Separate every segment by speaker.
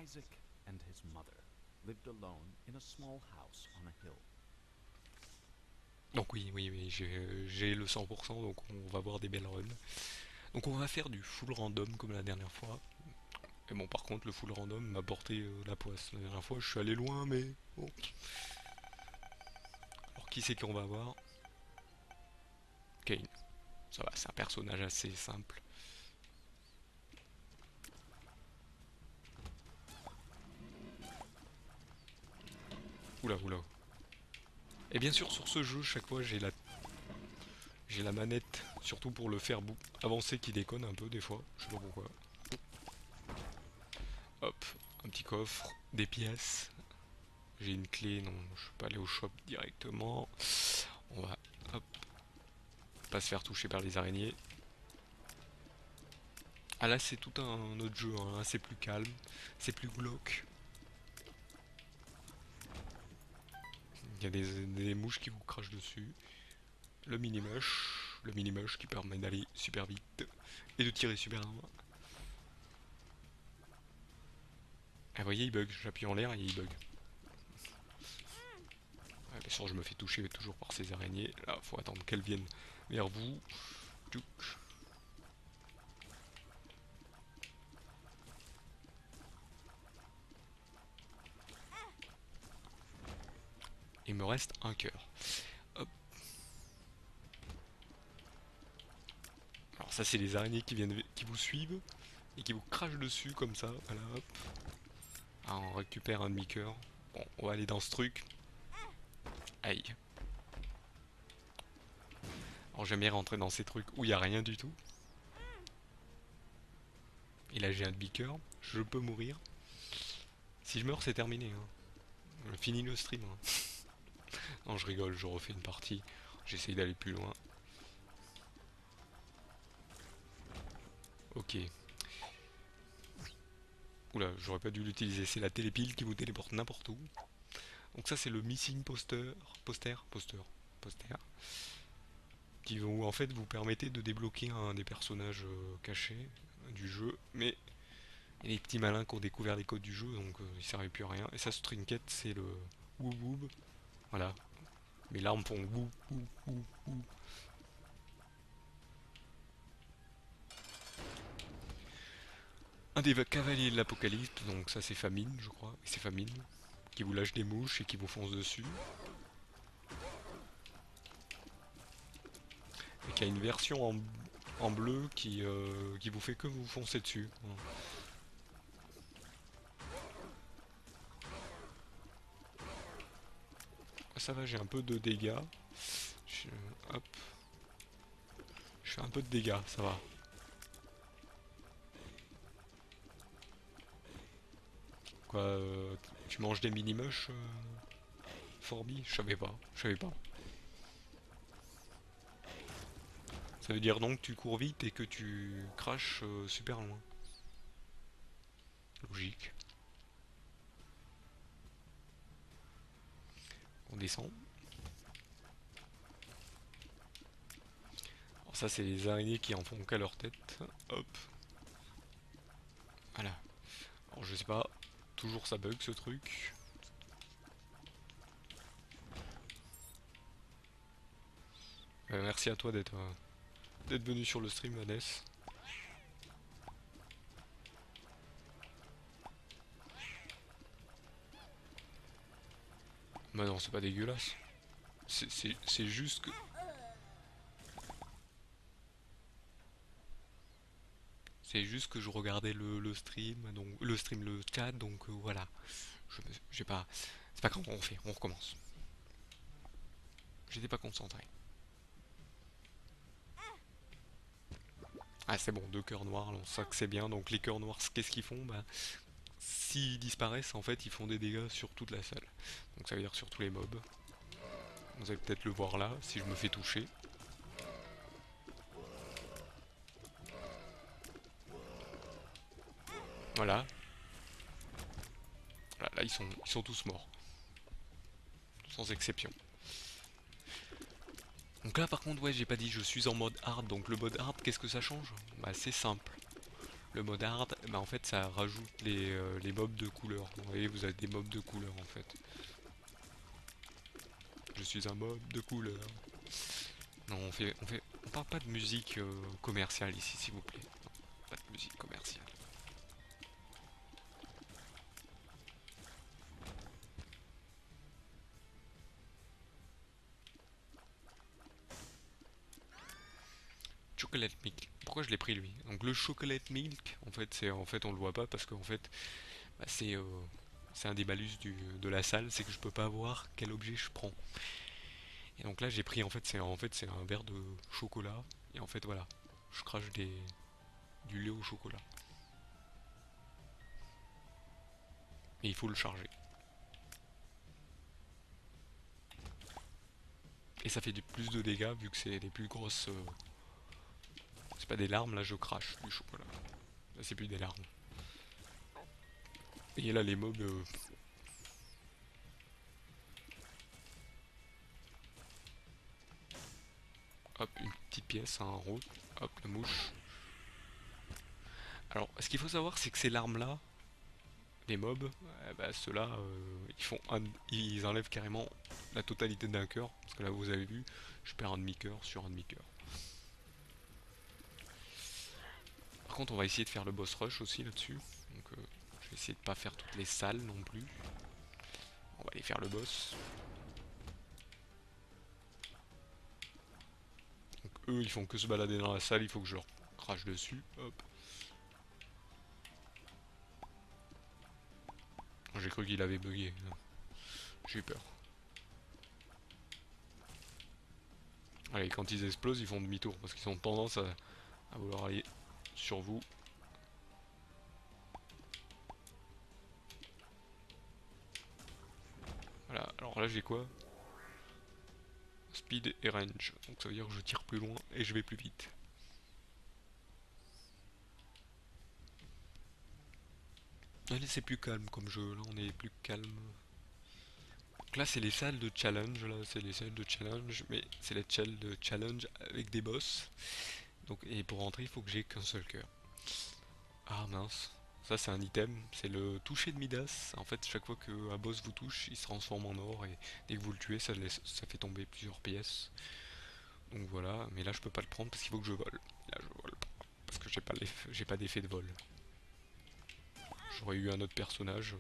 Speaker 1: Isaac and his mother lived alone in a small house on a hill.
Speaker 2: Donc oui, j'ai le 100%, donc on va voir des belles runs. Donc on va faire du full random comme la dernière fois. Et bon, par contre, le full random m'a porté la poisse. La dernière fois, je suis allé loin, mais bon. Alors qui c'est qu'on va voir? Kane. Ça va, c'est un personnage assez simple. Oula. Et bien sûr, sur ce jeu, chaque fois, j'ai la manette, surtout pour le faire avancer qui déconne un peu des fois. Je sais pas pourquoi. Hop, un petit coffre, des pièces. J'ai une clé, non, je peux pas aller au shop directement. On va, hop, pas se faire toucher par les araignées. Ah là, c'est tout un autre jeu, hein. Là, c'est plus calme, c'est plus glauque. Il y a des mouches qui vous crachent dessus. Le mini-mush qui permet d'aller super vite et de tirer super loin. Ah, vous voyez, il bug, j'appuie en l'air et il bug. Ah, bien sûr, je me fais toucher toujours par ces araignées. Là, faut attendre qu'elles viennent vers vous. Tchouk. Il me reste un cœur. Hop. Alors ça, c'est les araignées qui vous suivent et qui vous crachent dessus comme ça. Voilà, hop. Ah, on récupère un demi-cœur. Bon, on va aller dans ce truc. Aïe. Alors j'aime bien rentrer dans ces trucs où il n'y a rien du tout. Et là j'ai un demi-cœur. Je peux mourir. Si je meurs, c'est terminé, hein. Je finis le stream, hein. Non, je rigole, je refais une partie. J'essaye d'aller plus loin. Ok. Oula, j'aurais pas dû l'utiliser. C'est la télépile qui vous téléporte n'importe où. Donc ça, c'est le missing poster. Qui vous, en fait, vous permettez de débloquer un des personnages cachés du jeu. Mais il y a des petits malins qui ont découvert les codes du jeu, donc ils servaient plus à rien. Et ça, ce trinket, c'est le woob woob. Voilà. Mes larmes font woup woup woup woup. Un des cavaliers de l'apocalypse, donc ça c'est Famine, je crois. Et c'est Famine qui vous lâche des mouches et qui vous fonce dessus. Et qui a une version en bleu qui vous fait que vous foncer dessus. Voilà. Ça va, j'ai un peu de dégâts. Je, hop. Je fais un peu de dégâts, ça va. Quoi, tu manges des mini-mush, Forbi? Je savais pas. Ça veut dire donc que tu cours vite et que tu craches super loin. Logique. On descend. Alors ça c'est les araignées qui en font qu'à leur tête. Hop. Voilà. Alors je sais pas. Toujours ça bug ce truc. Merci à toi d'être venu sur le stream, Hades. Bah non, c'est pas dégueulasse. C'est juste que... C'est juste que je regardais le stream, donc le chat, donc voilà. J'ai pas... C'est pas grave, on recommence. J'étais pas concentré. Ah c'est bon, deux cœurs noirs, on sait que c'est bien. Donc les cœurs noirs, qu'est-ce qu'ils font? Bah, s'ils disparaissent, en fait, ils font des dégâts sur toute la salle. Donc ça veut dire sur tous les mobs. Vous allez peut-être le voir là, si je me fais toucher. Voilà. Là, ils sont tous morts. Sans exception. Donc là, par contre, ouais, j'ai pas dit, je suis en mode hard. Donc le mode hard, qu'est-ce que ça change? Bah, c'est simple. le mode hard, bah en fait ça rajoute les mobs de couleur. Vous voyez, vous avez des mobs de couleur en fait. Je suis un mob de couleur. Non, on parle pas de musique commerciale ici, s'il vous plaît. Non, pas de musique commerciale. Chocolate milk. Pourquoi je l'ai pris lui? Donc le chocolate milk, en fait on le voit pas parce qu'en fait bah, c'est un des malus de la salle, c'est que je peux pas voir quel objet je prends. Et donc là j'ai pris en fait c'est un verre de chocolat et en fait voilà, je crache du lait au chocolat. Et il faut le charger. Et ça fait plus de dégâts vu que c'est des plus grosses. C'est pas des larmes, là je crache du chocolat. Là c'est plus des larmes. Et là les mobs. Hop, une petite pièce, un rôle. Hop, la mouche. Alors, ce qu'il faut savoir, c'est que ces larmes-là, les mobs, bah, ceux-là, ils enlèvent carrément la totalité d'un cœur. Parce que là, vous avez vu, je perds un demi-cœur sur un demi-cœur. Par contre, on va essayer de faire le boss rush aussi là-dessus. Donc, je vais essayer de pas faire toutes les salles non plus. On va aller faire le boss. Donc, eux, ils font que se balader dans la salle, il faut que je leur crache dessus. Hop. J'ai cru qu'il avait bugué. J'ai eu peur. Allez, quand ils explosent, ils font demi-tour parce qu'ils ont tendance à vouloir aller sur vous. Voilà, alors là j'ai quoi? Speed et range. Donc ça veut dire que je tire plus loin et je vais plus vite. Allez, c'est plus calme comme jeu, là on est plus calme. Donc là c'est les salles de challenge, là c'est les salles de challenge, mais c'est les salles de challenge avec des boss. Donc, et pour rentrer il faut que j'ai qu'un seul cœur. Ah mince. Ça c'est un item, c'est le toucher de Midas. En fait chaque fois qu'un boss vous touche, il se transforme en or et dès que vous le tuez ça fait tomber plusieurs pièces. Donc voilà, mais là je peux pas le prendre parce qu'il faut que je vole. Là je vole pas, parce que j'ai pas d'effet de vol. J'aurais eu un autre personnage,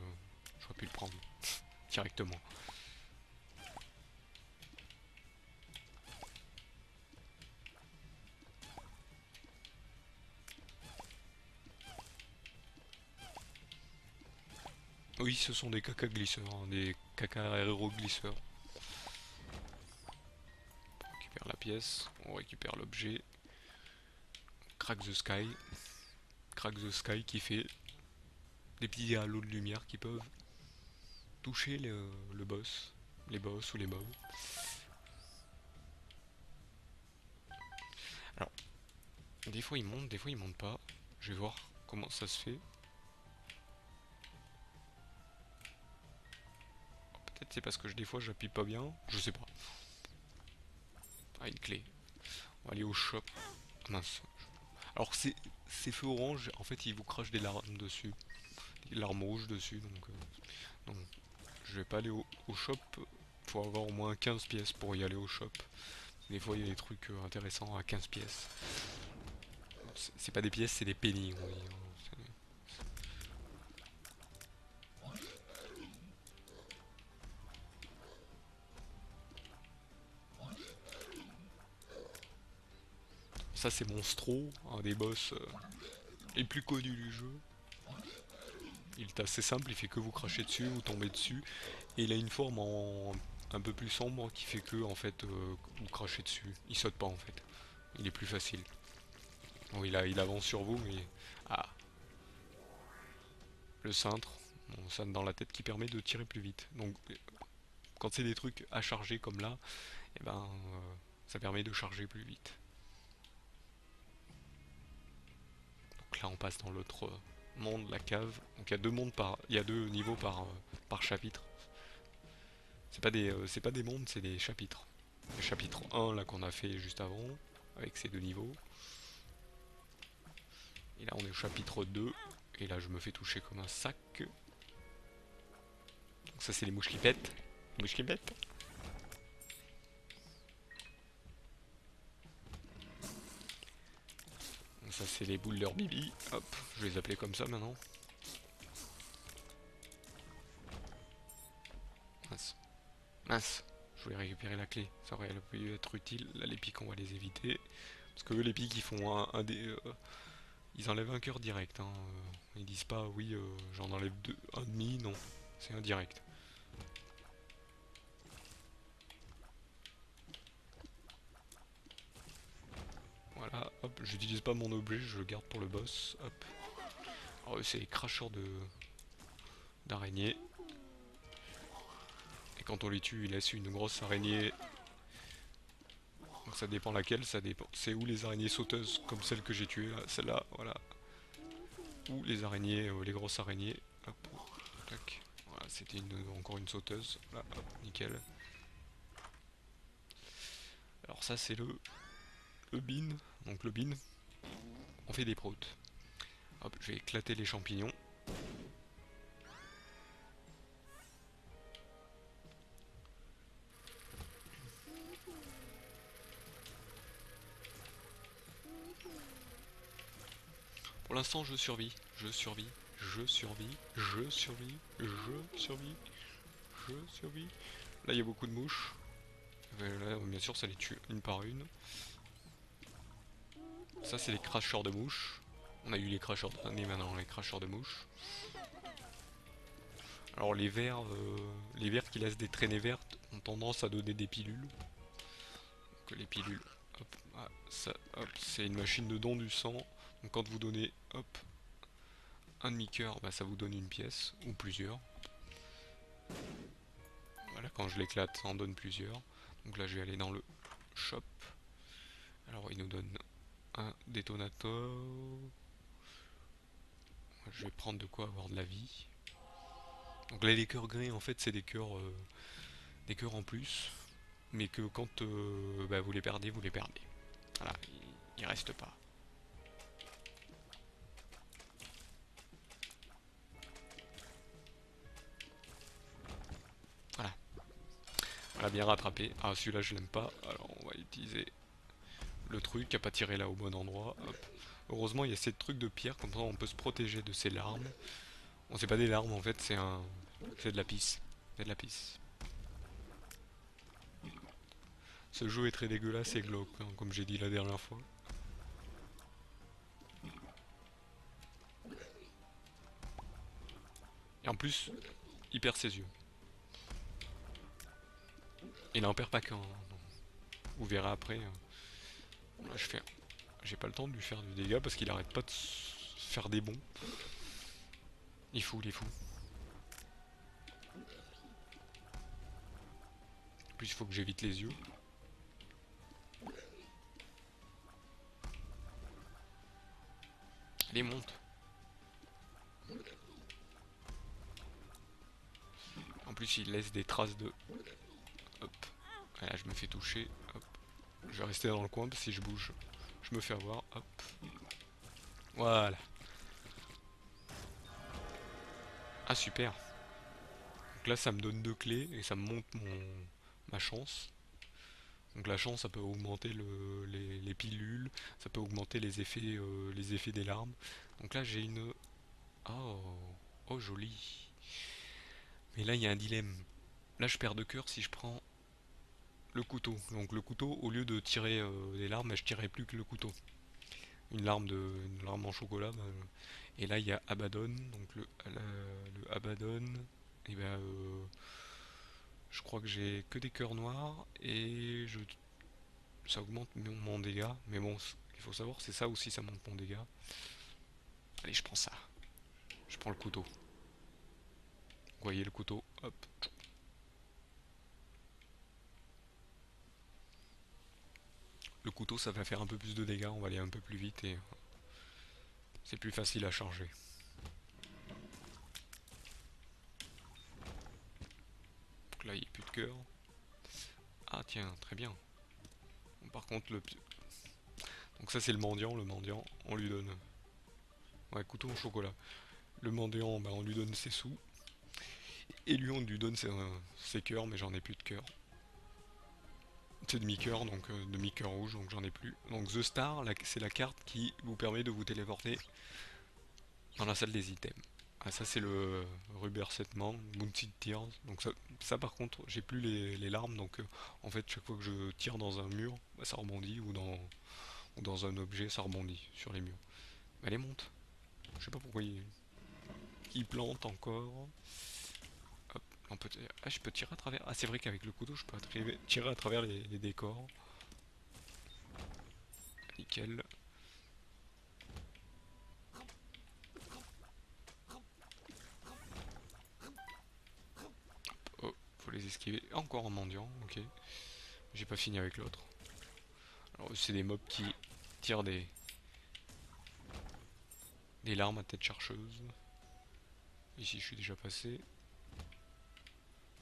Speaker 2: j'aurais pu le prendre directement. Oui, ce sont des caca glisseurs, hein, des caca aéro glisseurs. On récupère la pièce, on récupère l'objet. Crack the Sky. Crack the Sky qui fait des petits halos de lumière qui peuvent toucher le boss, les boss ou les mobs. Alors, des fois ils montent, des fois ils montent pas. Je vais voir comment ça se fait. Peut-être c'est parce que des fois j'appuie pas bien, je sais pas. Ah, une clé. On va aller au shop. Ah, mince. Alors ces feux orange, en fait ils vous crachent des larmes dessus. Des larmes rouges dessus, donc non. Je vais pas aller au shop. Faut avoir au moins 15 pièces pour y aller au shop. Des fois il y a des trucs intéressants à 15 pièces. C'est pas des pièces, c'est des pennies. On dit, hein. Ça c'est Monstro, un des boss les plus connus du jeu. Il est assez simple, il fait que vous cracher dessus, vous tombez dessus. Et il a une forme un peu plus sombre qui fait que en fait vous crachez dessus. Il saute pas en fait. Il est plus facile. Bon, il avance sur vous, mais. Ah, le cintre. Bon, ça dans la tête qui permet de tirer plus vite. Donc quand c'est des trucs à charger comme là, et ben ça permet de charger plus vite. Donc là on passe dans l'autre monde, la cave. Donc il y a deux niveaux par chapitre. C'est pas des mondes, c'est des chapitres. Le chapitre 1 là qu'on a fait juste avant, avec ces deux niveaux. Et là on est au chapitre 2. Et là je me fais toucher comme un sac. Donc ça c'est les mouches qui pètent. Les mouches qui pètent. Donc ça c'est les boules leur bibi. Hop, je vais les appeler comme ça maintenant. Mince. Mince. Je voulais récupérer la clé. Ça aurait pu être utile. Là les pics on va les éviter. Parce que eux les pics ils font un des... ils enlèvent un cœur direct. Hein. Ils disent pas oui j'en enlève deux, un demi. Non. C'est un direct. Voilà, hop, j'utilise pas mon objet, je le garde pour le boss, hop. Alors eux c'est les cracheurs d'araignées. Et quand on les tue, ils laissent une grosse araignée. Donc ça dépend laquelle, ça dépend. C'est où les araignées sauteuses, comme celle que j'ai tuée, celle-là, voilà. Ou les araignées, les grosses araignées. Hop, tac. Voilà, c'était encore une sauteuse. Là, hop, nickel. Alors ça c'est le bean. Donc le bean, on fait des proutes. Hop, je vais éclater les champignons. Pour l'instant, je survis, je survis, je survis, je survis, je survis, je survis. Là, il y a beaucoup de mouches. Là, bien sûr, ça les tue une par une. Ça, c'est les cracheurs de mouches. On a eu les cracheurs d'araignées, maintenant les cracheurs de mouches. Alors, les vers qui laissent des traînées vertes ont tendance à donner des pilules. Donc, les pilules, hop, ah, ça, hop, c'est une machine de don du sang. Donc, quand vous donnez, hop, un demi-cœur, bah, ça vous donne une pièce, ou plusieurs. Voilà, quand je l'éclate, ça en donne plusieurs. Donc là, je vais aller dans le shop. Alors, il nous donne un détonateur. Je vais prendre de quoi avoir de la vie. Donc là, les cœurs gris, en fait, c'est des cœurs en plus. Mais que quand bah, vous les perdez, vous les perdez. Voilà, il reste pas. Voilà, on l'a bien rattrapé. Ah, celui-là, je l'aime pas. Alors, on va utiliser le truc à pas tirer là au bon endroit. Hop. Heureusement, il y a ces trucs de pierre, comme ça on peut se protéger de ces larmes. Bon, c'est pas des larmes en fait, c'est de la pisse. C'est de la pisse. Ce jeu est très dégueulasse et glauque, hein, comme j'ai dit la dernière fois. Et en plus, il perd ses yeux. Il n'en perd pas qu'un. Hein. Vous verrez après. Là, j'ai pas le temps de lui faire du dégât parce qu'il arrête pas de faire des bons. Il est fou, il est fou. En plus, il faut que j'évite les yeux. Allez, monte. En plus, il laisse des traces de... Hop. Là, je me fais toucher. Hop. Je vais rester dans le coin parce que si je bouge, je me fais avoir. Hop. Voilà. Ah, super. Donc là, ça me donne deux clés et ça me monte ma chance. Donc la chance, ça peut augmenter les pilules, ça peut augmenter les effets des larmes. Donc là, j'ai une... Oh, oh, joli. Mais là, il y a un dilemme. Là, je perds de cœur si je prends le couteau. Donc le couteau, au lieu de tirer des larmes, bah, je tirerai plus que le couteau. Une larme en chocolat. Bah, et là, il y a Abaddon. Donc le Abaddon, et ben, je crois que j'ai que des cœurs noirs et ça augmente mon dégât. Mais bon, il faut savoir, c'est ça aussi, ça monte mon dégât. Allez, je prends ça. Je prends le couteau. Vous voyez le couteau, hop. Le couteau, ça va faire un peu plus de dégâts, on va aller un peu plus vite et c'est plus facile à charger. Donc là, il n'y a plus de cœur. Ah tiens, très bien. Bon, par contre, donc ça c'est le mendiant, on lui donne Ouais, couteau en chocolat. Le mendiant, bah, on lui donne ses sous. Et lui, on lui donne ses cœurs, mais j'en ai plus de cœurs. C'est demi-cœur, donc demi-cœur rouge, donc j'en ai plus. Donc The Star, c'est la carte qui vous permet de vous téléporter dans la salle des items. Ah, ça c'est le Rubber Settlement, Mounted Tears. Donc ça par contre, j'ai plus les larmes, donc en fait chaque fois que je tire dans un mur, bah, ça rebondit, ou dans un objet, ça rebondit sur les murs. Allez, monte. Je sais pas pourquoi il plante encore. Hop, ah, je peux tirer à travers. Ah, c'est vrai qu'avec le couteau, je peux tirer à travers les décors. Nickel. Oh, faut les esquiver. Ah, encore un mendiant, ok. J'ai pas fini avec l'autre. Alors, c'est des mobs qui tirent des larmes à tête chercheuse. Ici, je suis déjà passé.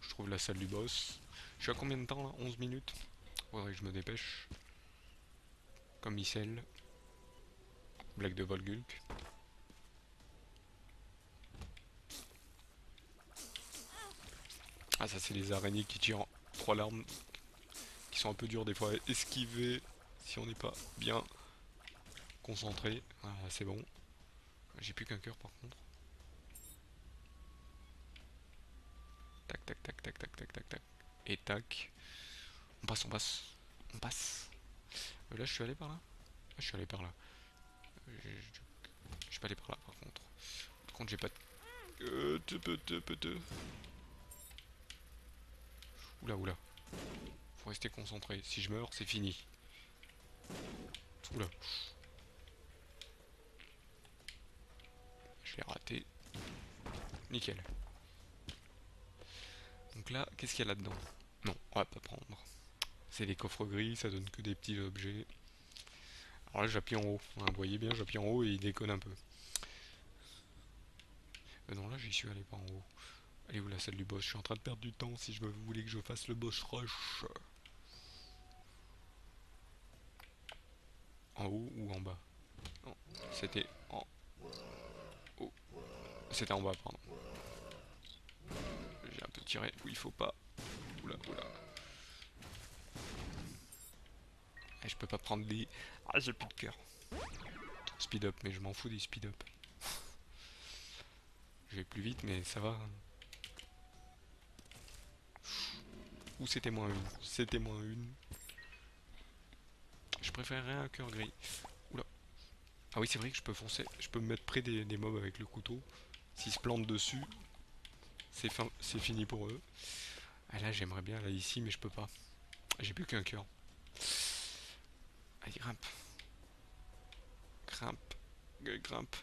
Speaker 2: Je trouve la salle du boss. Je suis à combien de temps là? 11 minutes. Faudrait que je me dépêche. Comme Icel. Blague de Volgulk. Ah, ça, c'est les araignées qui tirent 3 larmes. Qui sont un peu dures des fois à esquiver. Si on n'est pas bien concentré. Ah, c'est bon. J'ai plus qu'un cœur par contre. Tac, tac, tac, tac, tac, tac, tac, tac. Et tac. On passe, on passe. On passe. Là, je suis allé par là. Ah, je suis allé par là. Je suis pas allé par là par contre. Par contre, j'ai pas de. Oula, oula. Faut rester concentré. Si je meurs, c'est fini. Oula. Je l'ai raté. Nickel. Donc là, qu'est-ce qu'il y a là-dedans? Non, on va pas prendre. C'est des coffres gris, ça donne que des petits objets. Alors là, j'appuie en haut. Hein, vous voyez bien, j'appuie en haut et il déconne un peu. Non, là, j'y suis allé pas en haut. Elle est où la salle du boss? Je suis en train de perdre du temps si vous voulez que je fasse le boss rush. En haut ou en bas? Non, c'était en haut. C'était en bas, pardon. J'ai un peu tiré où il faut pas. Oula, oula. Et je peux pas prendre les. Ah, j'ai plus de cœur. Speed up, mais je m'en fous des speed up. Je vais plus vite, mais ça va. Ou c'était moins une. C'était moins une. Je préférerais un cœur gris. Oula. Ah oui, c'est vrai que je peux foncer. Je peux me mettre près des mobs avec le couteau. S'ils se plantent dessus, c'est fini pour eux. Ah là, j'aimerais bien aller ici, mais je peux pas. J'ai plus qu'un cœur. Allez, grimpe. Grimpe. Grimpe.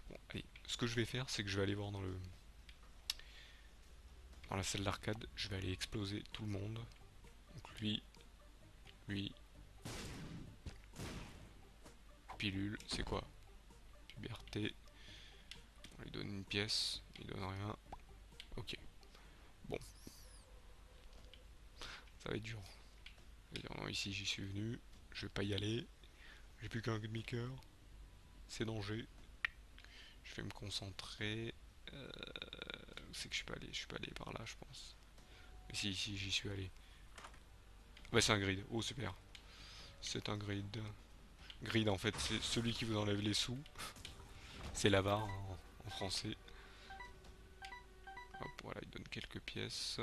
Speaker 2: Bon, allez. Ce que je vais faire, c'est que je vais aller voir dans la salle d'arcade. Je vais aller exploser tout le monde. Donc lui, pilule, c'est quoi? Liberté. On lui donne une pièce, il donne rien. Ok. Bon, ça va être dur. Non, ici j'y suis venu, je vais pas y aller. J'ai plus qu'un demi-cœur. C'est danger. Je vais me concentrer. Où c'est que je suis pas allé? Je suis pas allé par là, je pense. Mais si, ici j'y suis allé. Bah c'est un grid. Oh super. C'est un grid. Grid en fait, c'est celui qui vous enlève les sous. C'est l'avare en français. Hop, voilà, il donne quelques pièces.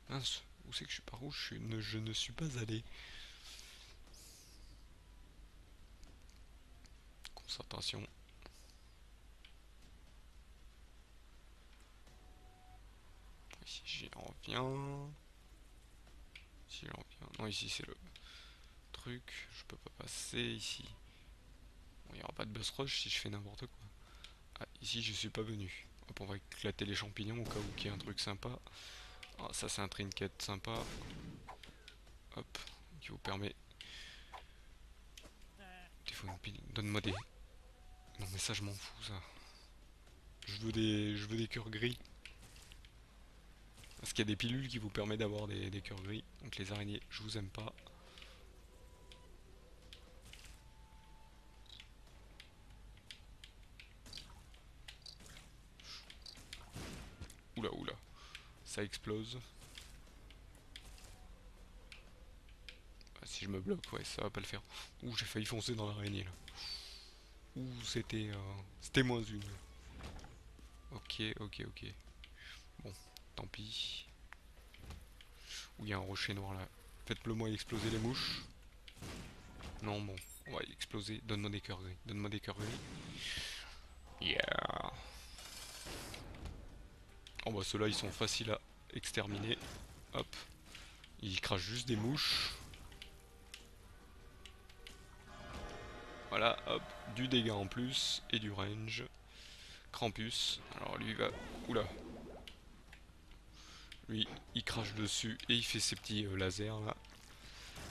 Speaker 2: Mince, où c'est que je suis? Par où je ne suis pas allé? Concentration. Ici j'y reviens. Ici j'en reviens. Non, ici c'est le truc. Je peux pas passer ici. Bon, il n'y aura pas de boss rush si je fais n'importe quoi. Ah, ici je suis pas venu. Hop, on va éclater les champignons au cas où qu'il y ait un truc sympa. Ah, ça c'est un trinket sympa. Hop, qui vous permet. Il faut une pile. Donne-moi des. Non mais ça je m'en fous ça. Je veux des cœurs gris. Parce qu'il y a des pilules qui vous permettent d'avoir des cœurs gris. Donc les araignées, je vous aime pas. ça explose. Ah, si je me bloque, ouais, ça va pas le faire. Ouh, j'ai failli foncer dans l'araignée là. Ouh, c'était moins une. Ok, ok, ok. Bon, tant pis. Ouh, il y a un rocher noir là. Faites-le moi exploser les mouches. Non, bon, on va exploser. Donne-moi des cœurs gris. Donne-moi des cœurs gris. Yeah. Oh bah ceux-là ils sont faciles à exterminer. Hop. Ils crachent juste des mouches. Voilà, hop. Du dégât en plus. Et du range. Krampus. Alors lui il va... Oula. Lui, il crache dessus et il fait ses petits lasers là.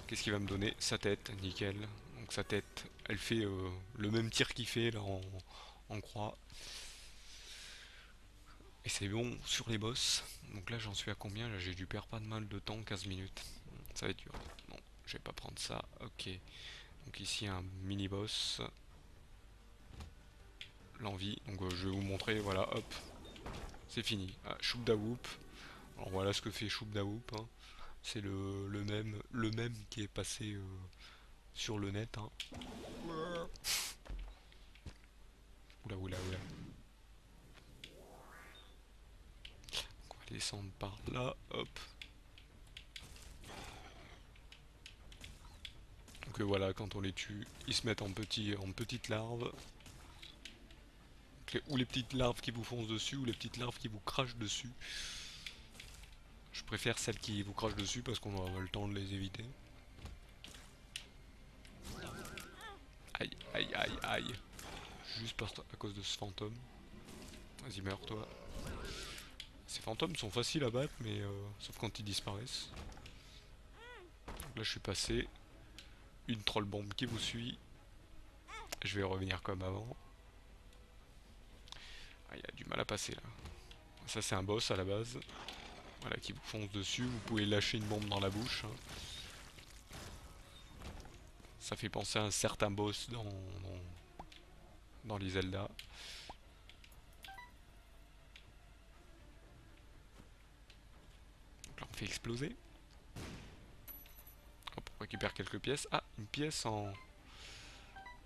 Speaker 2: Qu'est-ce qu'il va me donner? Sa tête, nickel. Donc sa tête, elle fait le même tir qu'il fait là en croix. Et c'est bon sur les boss. Donc là j'en suis à combien? Là j'ai dû perdre pas de mal de temps, 15 minutes. Ça va être dur. Bon, je vais pas prendre ça. Ok. Donc ici un mini boss. L'envie. Donc je vais vous montrer, voilà, hop. C'est fini. Ah, Choub Dawoop. Alors voilà ce que fait Choub Dawoop. Hein. C'est le même qui est passé sur le net. Hein. Oula, oula, oula. Donc on va descendre par là, hop. Donc voilà, quand on les tue, ils se mettent en petites larves. Ou les petites larves qui vous foncent dessus, ou les petites larves qui vous crachent dessus. Je préfère celles qui vous crachent dessus parce qu'on aura le temps de les éviter. Aïe, aïe, aïe, aïe. Juste à cause de ce fantôme. Vas-y, meurs toi. Ces fantômes sont faciles à battre, mais sauf quand ils disparaissent. Donc là, je suis passé. Une troll bombe qui vous suit. Je vais revenir comme avant. Ah, il y a du mal à passer là. Ça, c'est un boss à la base. Voilà, qui vous fonce dessus. Vous pouvez lâcher une bombe dans la bouche. Hein. Ça fait penser à un certain boss dans les Zelda. Donc là, on fait exploser. Hop, on récupère quelques pièces. Ah, une pièce en...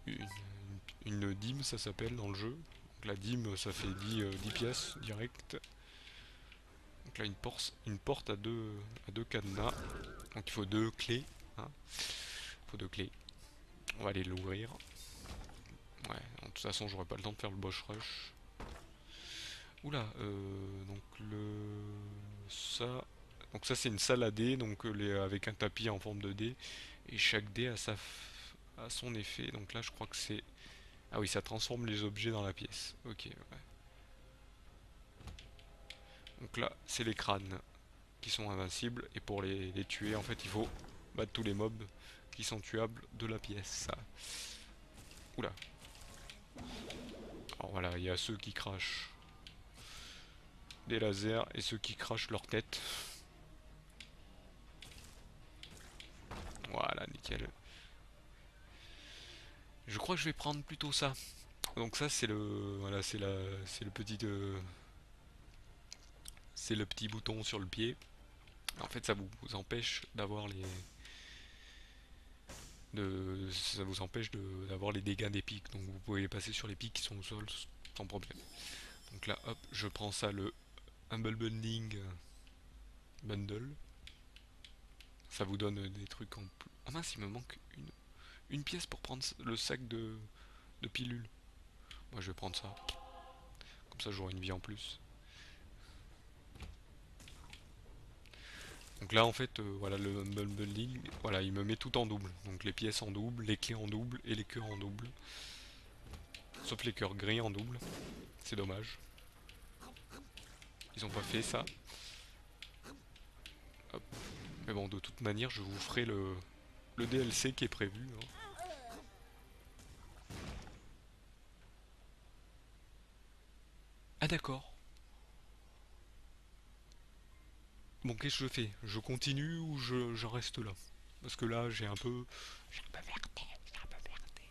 Speaker 2: Une, une dîme, ça s'appelle dans le jeu. Donc la dîme, ça fait 10 pièces direct. Donc là, une porte à deux cadenas. Donc il faut deux clés. Hein. Il faut deux clés. On va aller l'ouvrir. Ouais, de toute façon, j'aurai pas le temps de faire le boss rush. Oula, donc ça... Donc ça c'est une salle à dés, donc avec un tapis en forme de dé. Et chaque dé a son effet. Donc là je crois que c'est... Ah oui, ça transforme les objets dans la pièce. Ok, ouais. Donc là, c'est les crânes qui sont invincibles. Et pour les tuer, en fait, il faut battre tous les mobs qui sont tuables de la pièce. Oula. Alors voilà, il y a ceux qui crachent des lasers et ceux qui crachent leur tête. Voilà, nickel. Je crois que je vais prendre plutôt ça. Donc ça c'est le voilà c'est le petit c'est le petit bouton sur le pied. En fait ça vous empêche d'avoir ça vous empêche d'avoir les dégâts des pics. Donc vous pouvez passer sur les pics qui sont au sol sans problème. Donc là hop, je prends ça, le Humble Bundling Bundle. Ça vous donne des trucs en plus. Ah mince, il me manque une pièce pour prendre le sac de pilules. Moi je vais prendre ça. Comme ça j'aurai une vie en plus. Donc là en fait voilà le humble bundling, voilà il me met tout en double. Donc les pièces en double, les clés en double et les cœurs en double. Sauf les cœurs gris en double. C'est dommage. Ils ont pas fait ça. Hop. Mais bon de toute manière je vous ferai le DLC qui est prévu. Hein. Ah d'accord. Bon qu'est-ce que je fais? Je continue ou je reste là? Parce que là j'ai un peu... J'ai un peu merdé, j'ai un peu merdé.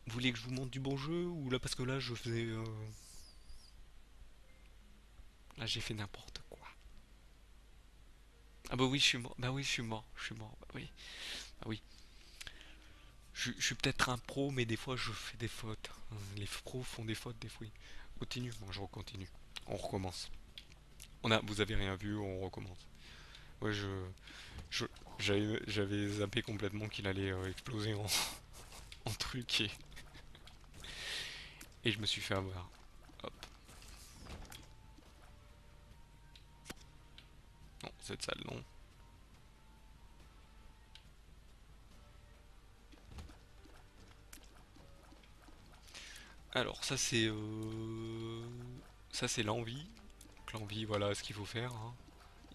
Speaker 2: Vous voulez que je vous montre du bon jeu ou là parce que là je faisais... Là j'ai fait n'importe quoi. Ah bah oui, je suis mort. Bah oui, je suis mort. Je suis mort. Bah oui. Bah oui. Je suis peut-être un pro, mais des fois je fais des fautes. Les pros font des fautes des fois. Continue, moi je recontinue. On recommence. Vous avez rien vu, on recommence. Ouais, je- j'avais zappé complètement qu'il allait exploser en truc et je me suis fait avoir. Hop. Non, cette salle non. Alors ça c'est l'envie. Donc l'envie, voilà ce qu'il faut faire, hein.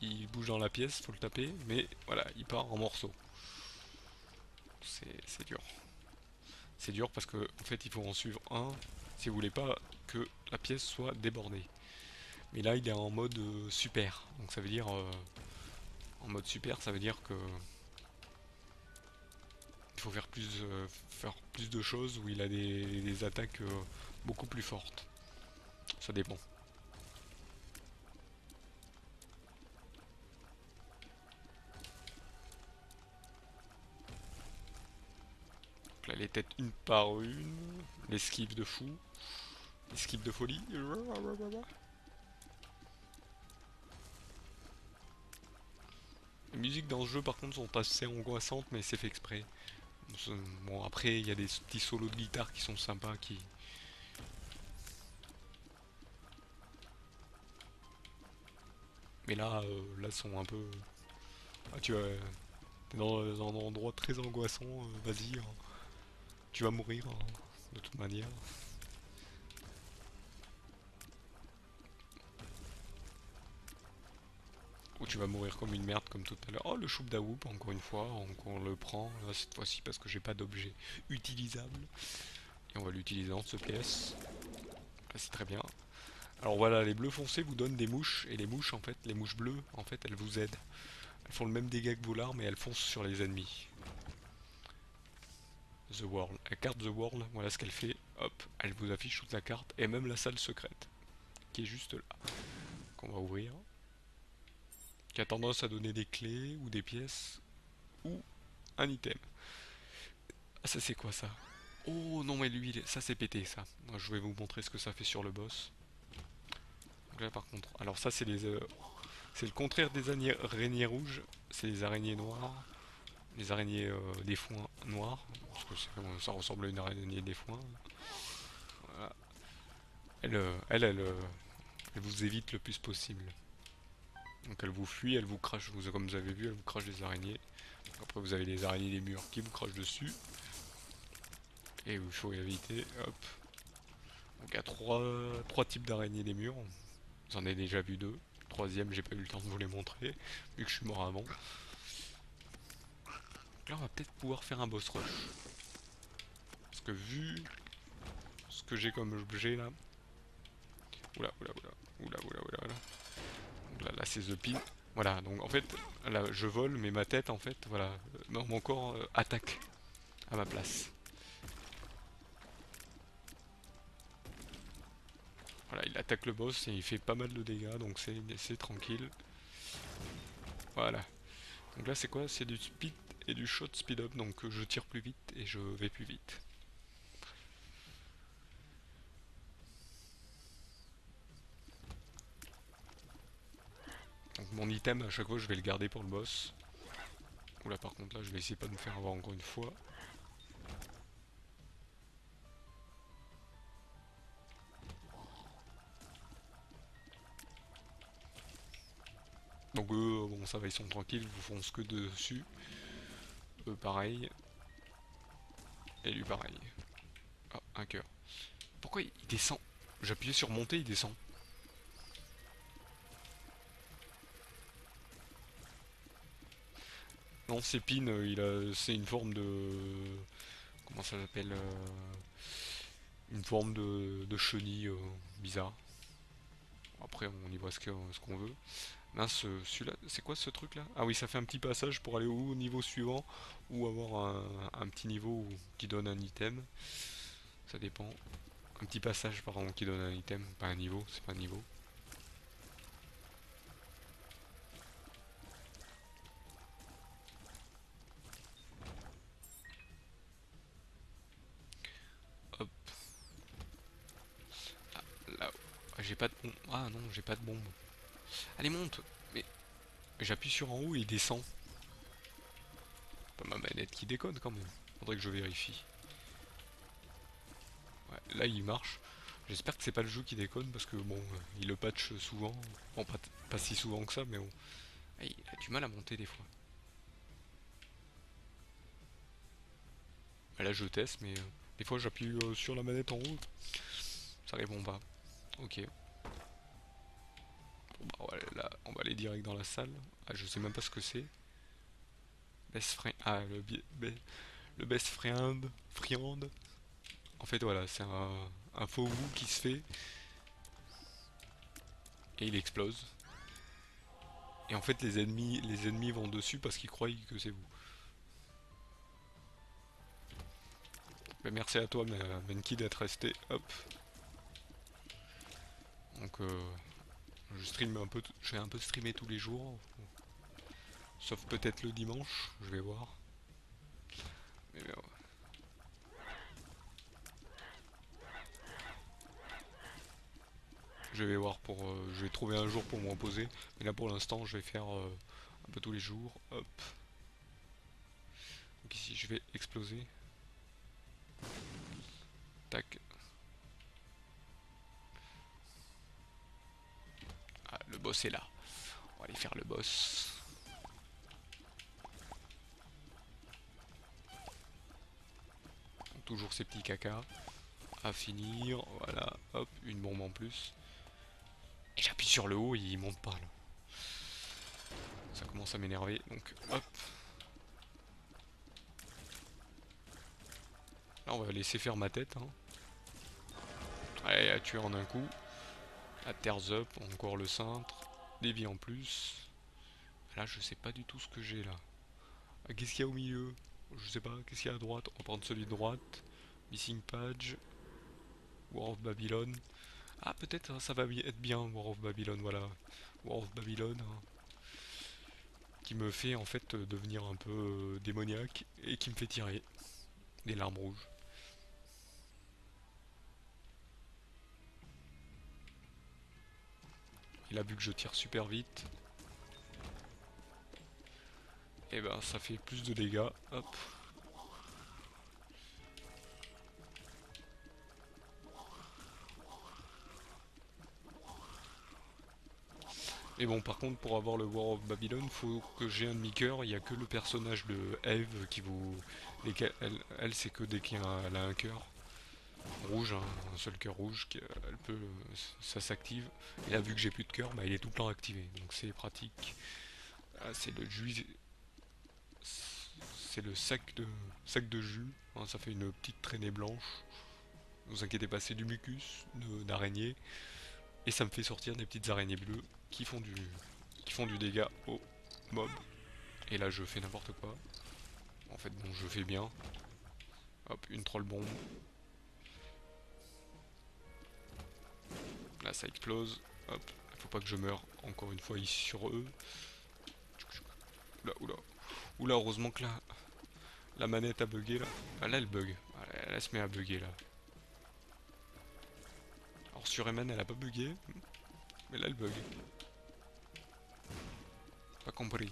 Speaker 2: Il bouge dans la pièce, faut le taper, mais voilà, il part en morceaux. C'est dur. C'est dur parce que en fait il faut en suivre un si vous voulez pas que la pièce soit débordée. Mais là il est en mode super. Donc ça veut dire en mode super ça veut dire que il faut faire plus de choses où il a des attaques beaucoup plus fortes. Ça dépend. Donc là les têtes une par une, l'esquive de fou, l'esquive de folie. Les musiques dans ce jeu par contre sont assez angoissantes mais c'est fait exprès. Bon après il y a des petits solos de guitare qui sont sympas qui. Mais là sont un peu. Ah tu vois, t'es dans un endroit très angoissant, vas-y, hein, tu vas mourir hein, de toute manière. Ou tu vas mourir comme une merde comme tout à l'heure. Oh le choup daoub encore une fois, on le prend, là, cette fois-ci parce que j'ai pas d'objet utilisable. Et on va l'utiliser dans cette pièce. Là c'est très bien. Alors voilà, les bleus foncés vous donnent des mouches, et les mouches en fait, les mouches bleues en fait elles vous aident. Elles font le même dégât que vos larmes et elles foncent sur les ennemis. The World. La carte The World, voilà ce qu'elle fait. Hop, elle vous affiche toute la carte et même la salle secrète qui est juste là. Qu'on va ouvrir. Qui a tendance à donner des clés ou des pièces ou un item. Ah, ça c'est quoi ça? Oh non, mais lui, ça c'est pété ça. Moi, je vais vous montrer ce que ça fait sur le boss. Donc là par contre, alors ça c'est le contraire des araignées rouges, c'est les araignées noires. Les araignées des foins noirs, parce que ça ressemble à une araignée des foins. Voilà. Elle vous évite le plus possible. Donc elle vous fuit, elle vous crache, comme vous avez vu, elle vous crache des araignées. Après vous avez les araignées des murs qui vous crachent dessus. Et il faut éviter, hop. Donc il y a trois types d'araignées des murs. J'en ai déjà vu deux. Le troisième, j'ai pas eu le temps de vous les montrer, vu que je suis mort avant. Donc là on va peut-être pouvoir faire un boss rush. Parce que vu ce que j'ai comme objet là. Oula, oula, oula, oula, oula, oula, oula. Donc là c'est The Pin. Voilà, donc en fait, là je vole, mais ma tête en fait, voilà, non, mon corps attaque à ma place. Voilà, il attaque le boss et il fait pas mal de dégâts, donc c'est tranquille. Voilà. Donc là c'est quoi? C'est du speed et du shot speed up, donc je tire plus vite et je vais plus vite. Donc mon item à chaque fois je vais le garder pour le boss. Oula par contre là je vais essayer pas de me faire avoir encore une fois. Donc eux, bon ça va, ils sont tranquilles, ils vous foncent que dessus. Eux pareil. Et lui pareil. Ah, un cœur. Pourquoi il descend? J'appuyais sur monter, il descend. Non, c'est Pin, c'est une forme de. Comment ça s'appelle une forme de chenille bizarre. Après, on y voit ce qu'on veut. Mince, celui-là, c'est quoi ce truc là? Ah oui, ça fait un petit passage pour aller au niveau suivant ou avoir un petit niveau qui donne un item. Ça dépend. Un petit passage, pardon, qui donne un item, pas un niveau, c'est pas un niveau. J'ai pas de bombe. Ah non, j'ai pas de bombe. Allez, monte. Mais j'appuie sur en haut et il descend. Pas ma manette qui déconne quand même. Faudrait que je vérifie. Ouais, là il marche. J'espère que c'est pas le jeu qui déconne parce que bon, il le patch souvent. Bon, pas si souvent que ça, mais bon. Ah, il a du mal à monter des fois. Ah, là je teste, mais des fois j'appuie sur la manette en haut. Ça répond pas. Ok. Bon, bah, ouais, là, on va aller direct dans la salle. Ah, je sais même pas ce que c'est. Best friend. Ah, le best friend. Friand. En fait, voilà, c'est un faux vous qui se fait et il explose. Et en fait, les ennemis vont dessus parce qu'ils croient que c'est vous. Mais merci à toi, Menki, d'être resté. Hop. Donc, je stream un peu, je vais un peu streamer tous les jours, sauf peut-être le dimanche, je vais voir. Mais ouais. Je vais voir je vais trouver un jour pour me reposer. Mais là, pour l'instant, je vais faire un peu tous les jours. Hop. Donc ici, je vais exploser. Tac. Ah, le boss est là. On va aller faire le boss. Donc, toujours ces petits caca à finir. Voilà, hop, une bombe en plus. Et j'appuie sur le haut et il monte pas là. Ça commence à m'énerver. Donc hop. Là on va laisser faire ma tête. Hein. Allez, à tuer en un coup. La Terre's up, encore le cintre. Des vies en plus. Là je sais pas du tout ce que j'ai là. Ah, qu'est-ce qu'il y a au milieu? Je sais pas, qu'est-ce qu'il y a à droite? On va prendre celui de droite. Missing Page. War of Babylon. Ah peut-être hein, ça va être bien War of Babylon, voilà. War of Babylon. Hein, qui me fait en fait devenir un peu démoniaque et qui me fait tirer des larmes rouges. Il a vu que je tire super vite. Et ben ça fait plus de dégâts. Hop. Et bon par contre pour avoir le War of Babylon faut que j'ai un demi-cœur. Il n'y a que le personnage de Eve qui vous... Elle c'est que dès qu'elle a un cœur rouge, hein, un seul cœur rouge, elle peut, ça s'active. Et là vu que j'ai plus de cœur, bah, il est tout le temps activé. Donc c'est pratique. Ah, c'est le jus. C'est le sac de jus. Hein, ça fait une petite traînée blanche. Ne vous inquiétez pas, c'est du mucus d'araignée. Et ça me fait sortir des petites araignées bleues qui font du dégât aux mobs. Et là je fais n'importe quoi. En fait bon je fais bien. Hop, une troll bombe. Là ça explose. Hop, faut pas que je meure encore une fois ici sur eux. Oula, oula. Oula, heureusement que la manette a bugué là. Ah, là elle bug. Elle se met à bugger là. Alors sur Eman elle a pas bugué. Mais là elle bug. Pas compris.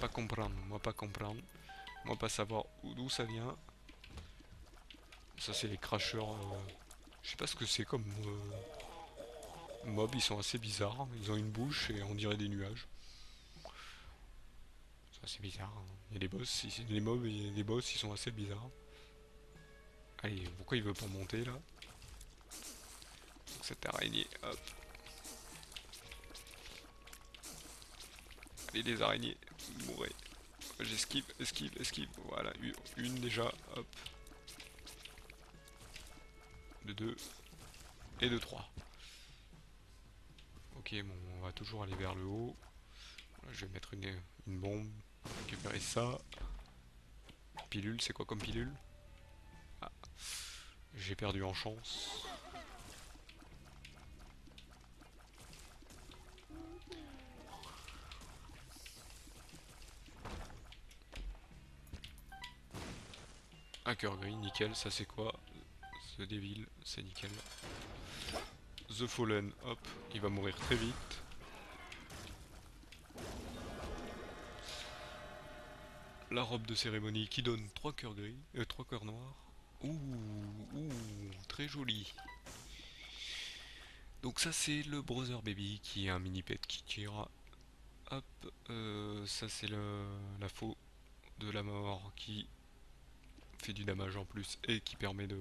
Speaker 2: Pas comprendre. Moi pas comprendre. Moi pas savoir d'où ça vient. Ça c'est les crashers. Je sais pas ce que c'est comme mob. Ils sont assez bizarres. Ils ont une bouche et on dirait des nuages. C'est assez bizarre. Hein. Il y a des boss. Les mobs et les boss ils sont assez bizarres. Allez, pourquoi il veut pas monter là? Donc cette araignée, hop. Allez les araignées, mourrez. J'esquive, esquive, esquive. Voilà, une déjà, hop. De deux et de trois. Ok, bon, on va toujours aller vers le haut. Là, je vais mettre une bombe, récupérer ça. Pilule, c'est quoi comme pilule? Ah, j'ai perdu en chance. Un cœur gris, nickel, ça c'est quoi? Ce dévil, c'est nickel. The Fallen, hop, il va mourir très vite. La robe de cérémonie qui donne 3 cœurs gris, 3 cœurs noirs. Ouh, ouh, très joli. Donc ça c'est le Brother Baby qui est un mini pet qui tire. Hop, ça c'est la faux de la mort qui fait du damage en plus et qui permet de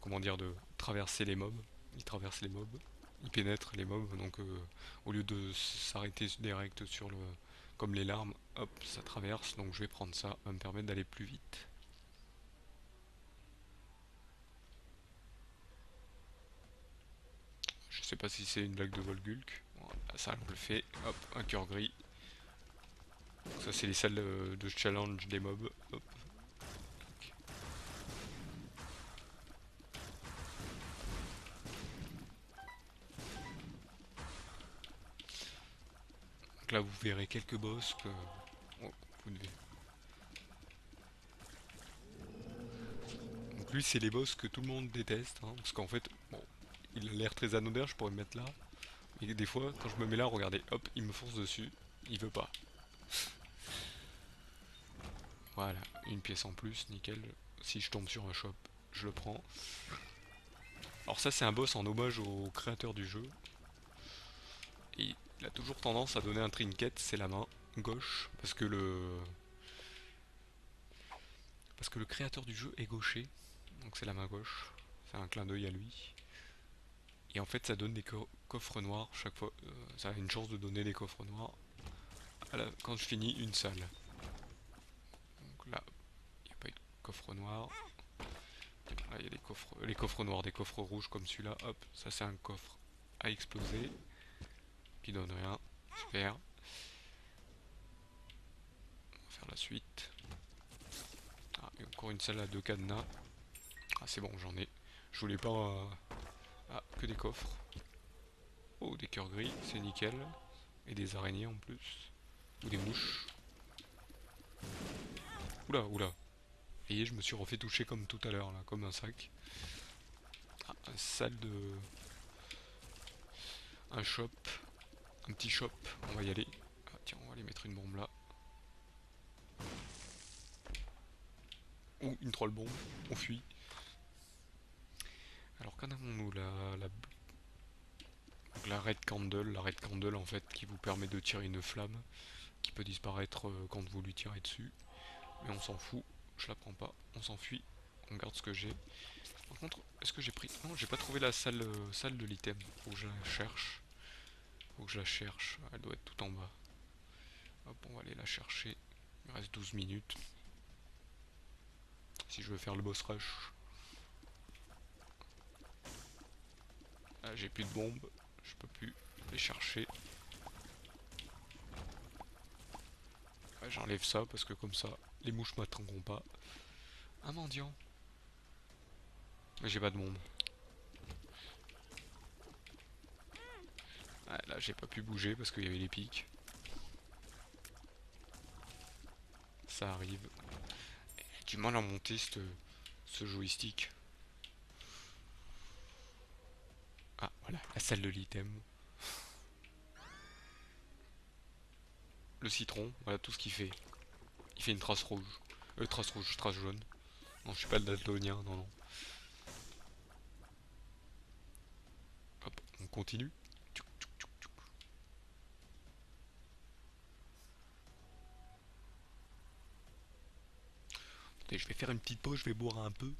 Speaker 2: comment dire de traverser les mobs. Il traverse les mobs, il pénètre les mobs, donc au lieu de s'arrêter direct sur le comme les larmes, hop, ça traverse, donc je vais prendre ça, ça va me permettre d'aller plus vite. Je sais pas si c'est une blague de Volgulk. Voilà, ça on le fait, hop, un cœur gris. Donc ça c'est les salles de challenge des mobs. Hop. Donc là vous verrez quelques boss que oh, vous devez. Donc lui c'est les boss que tout le monde déteste, hein, parce qu'en fait, bon, il a l'air très anodin, je pourrais me mettre là. Mais des fois, quand je me mets là, regardez, hop, il me fonce dessus, il veut pas. Voilà, une pièce en plus, nickel. Si je tombe sur un shop, je le prends. Alors ça c'est un boss en hommage au créateur du jeu. Et il a toujours tendance à donner un trinket, c'est la main gauche, parce que le créateur du jeu est gaucher, donc c'est la main gauche. C'est un clin d'œil à lui. Et en fait ça donne des coffres noirs chaque fois. Ça a une chance de donner des coffres noirs quand je finis une salle. Donc là, il n'y a pas eu de coffre noir. Là, il y a les coffres noirs, des coffres rouges comme celui-là. Hop, ça c'est un coffre à exploser qui donne rien. Super. On va faire la suite. Ah, et encore une salle à 2 cadenas. Ah, c'est bon, j'en ai. Je voulais pas. Ah, que des coffres. Oh, des cœurs gris, c'est nickel. Et des araignées en plus. Ou des mouches. Oula, oula. Et je me suis refait toucher comme tout à l'heure, là, comme un sac. Ah, une salle de. Un shop. Un petit shop. On va y aller. Ah, tiens, on va aller mettre une bombe là. Ou une troll bombe. On fuit. Alors qu'en avons-nous la red candle. La red candle en fait qui vous permet de tirer une flamme qui peut disparaître quand vous lui tirez dessus. Mais on s'en fout. Je la prends pas. On s'enfuit. On garde ce que j'ai. Par contre, est-ce que j'ai pris... Non, j'ai pas trouvé la salle de l'item. Faut que je la cherche. Faut que je la cherche. Elle doit être tout en bas. Hop, on va aller la chercher. Il me reste 12 minutes. Si je veux faire le boss rush. Ah, j'ai plus de bombes. Je peux plus les chercher. Ah, j'enlève ça parce que comme ça, les mouches m'atteindront pas. Un mendiant. Mais j'ai pas de bombes. Ah, là, j'ai pas pu bouger parce qu'il y avait les pics. Ça arrive. J'ai du mal à monter ce joystick. Ah, voilà, la salle de l'item. Le citron, voilà tout ce qu'il fait. Il fait une trace rouge. Trace rouge, trace jaune. Non, je suis pas le daltonien, non, non. Hop, on continue. Écoutez, je vais faire une petite pause, je vais boire un peu.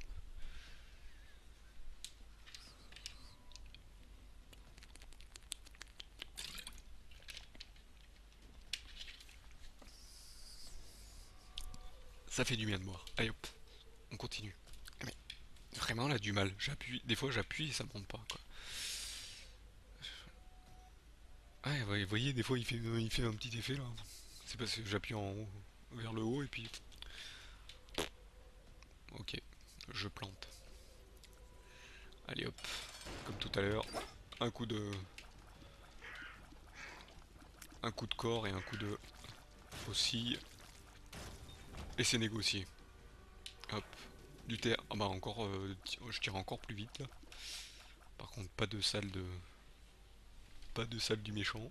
Speaker 2: Ça fait du bien de boire. Allez hop, on continue. Mais vraiment, là, du mal. J'appuie, des fois j'appuie et ça monte pas, quoi. Ouais, vous voyez, des fois il fait un petit effet là. C'est parce que j'appuie en haut, vers le haut et puis. Ok, je plante. Allez hop, comme tout à l'heure, un coup de. Un coup de corps et un coup de faucille. Et c'est négocié. Hop. Du terre. Ah bah encore, je tire encore plus vite là. Par contre, pas de salle du méchant.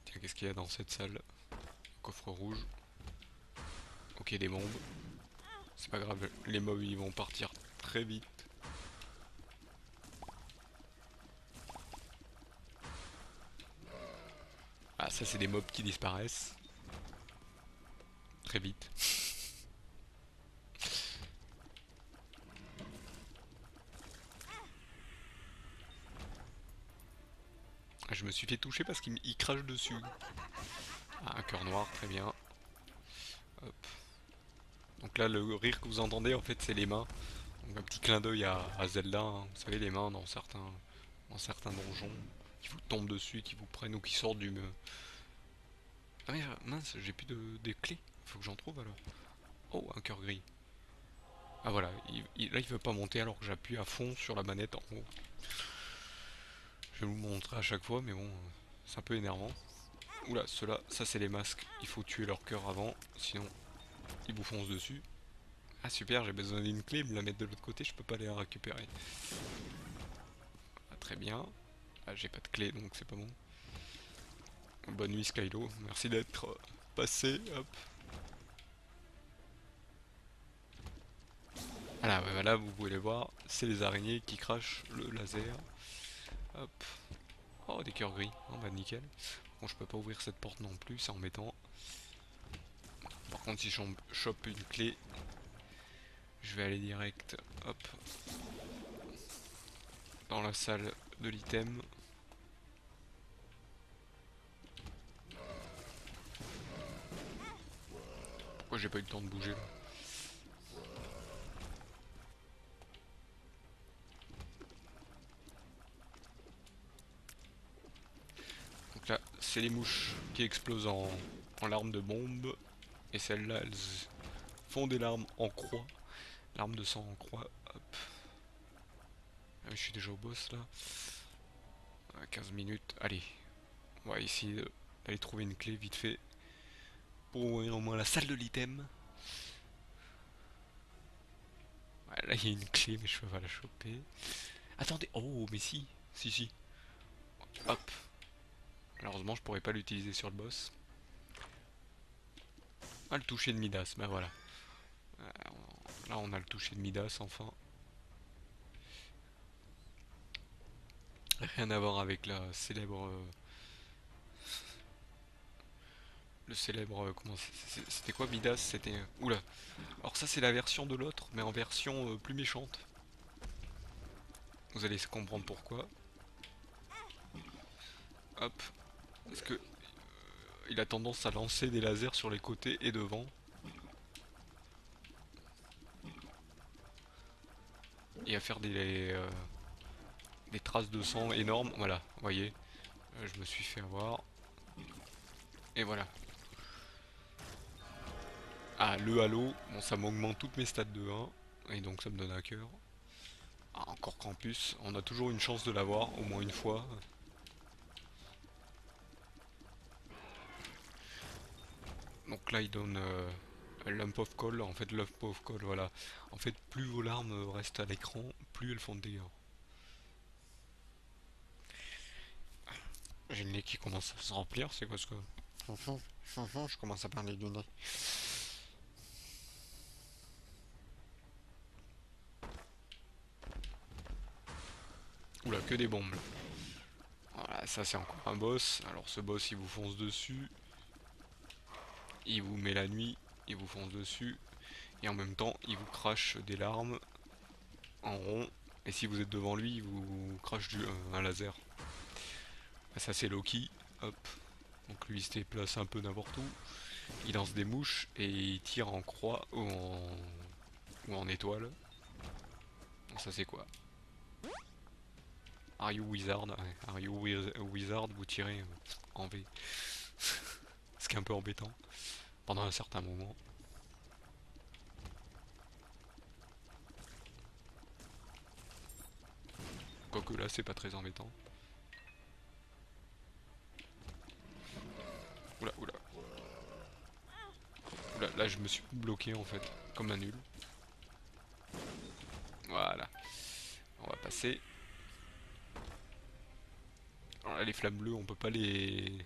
Speaker 2: Tiens, qu'est-ce qu'il y a dans cette salle? Coffre rouge. Ok, des bombes. C'est pas grave, les mobs ils vont partir très vite. Ah, ça c'est des mobs qui disparaissent très vite. Ah, je me suis fait toucher parce qu'il crache dessus. Ah, un cœur noir, très bien. Hop. Donc là, le rire que vous entendez, en fait, c'est les mains. Donc un petit clin d'œil à Zelda, hein. Vous savez, les mains dans certains donjons qui vous tombent dessus, qui vous prennent ou qui sortent du... Ah mais mince, j'ai plus de clés. Faut que j'en trouve alors. Oh, un cœur gris. Ah voilà, là il veut pas monter alors que j'appuie à fond sur la manette en haut. Je vais vous montrer à chaque fois, mais bon, c'est un peu énervant. Oula, ceux-là, ça c'est les masques. Il faut tuer leur cœur avant, sinon ils vous foncent dessus. Ah super, j'ai besoin d'une clé, me la mettre de l'autre côté, je peux pas les récupérer. Ah, très bien. Ah, j'ai pas de clé donc c'est pas bon. Bonne nuit Skylo, merci d'être passé, hop. Voilà, ouais, voilà, vous pouvez les voir, c'est les araignées qui crachent le laser. Hop. Oh, des cœurs gris, oh, bah nickel. Bon, je peux pas ouvrir cette porte non plus, c'est embêtant. Par contre, si je chope une clé, je vais aller direct, hop, dans la salle de l'item. Pourquoi j'ai pas eu le temps de bouger là? Donc là, c'est les mouches qui explosent en larmes de bombe. Et celles-là, elles font des larmes en croix. Larmes de sang en croix. Hop. Ah, mais je suis déjà au boss là. 15 minutes. Allez, on va essayer d'aller trouver une clé vite fait. Pour ouvrir au moins la salle de l'item. Ouais, là, il y a une clé, mais je peux pas la choper. Attendez. Oh, mais si. Si, si. Hop. Malheureusement, je pourrais pas l'utiliser sur le boss. Ah, le toucher de Midas. Ben voilà. Là, on a le toucher de Midas enfin. Rien à voir avec la célèbre. Le célèbre. Comment c'était quoi Midas? C'était. Oula. Alors, ça, c'est la version de l'autre, mais en version plus méchante. Vous allez comprendre pourquoi. Hop. Parce que. Il a tendance à lancer des lasers sur les côtés et devant. Et à faire des traces de sang énormes. Voilà, vous voyez. Je me suis fait avoir. Et voilà. Ah, le halo. Bon, ça m'augmente toutes mes stats de 1. Et donc, ça me donne un cœur. Ah, encore Krampus. On a toujours une chance de l'avoir, au moins une fois. Donc là, il donne un lump of coal. En fait, lump of coal, voilà. En fait, plus vos larmes restent à l'écran, plus elles font de dégâts. J'ai le nez qui commence à se remplir, c'est quoi ce que... Je commence à parler du nez. Oula, que des bombes. Voilà, ça c'est encore un boss. Alors ce boss, il vous fonce dessus. Il vous met la nuit, il vous fonce dessus. Et en même temps, il vous crache des larmes en rond. Et si vous êtes devant lui, il vous crache un laser. Ça c'est Loki. Hop. Donc lui il se déplace un peu n'importe où. Il lance des mouches et il tire en croix ou en étoile. Ça c'est quoi? Are you wizard? Ouais. Are you wizard? Vous tirez en V. Ce qui est un peu embêtant. Pendant un certain moment. Quoique là c'est pas très embêtant. Oula, oula. Oula, là je me suis bloqué en fait. Comme un nul. passer. Alors là, les flammes bleues, on peut pas les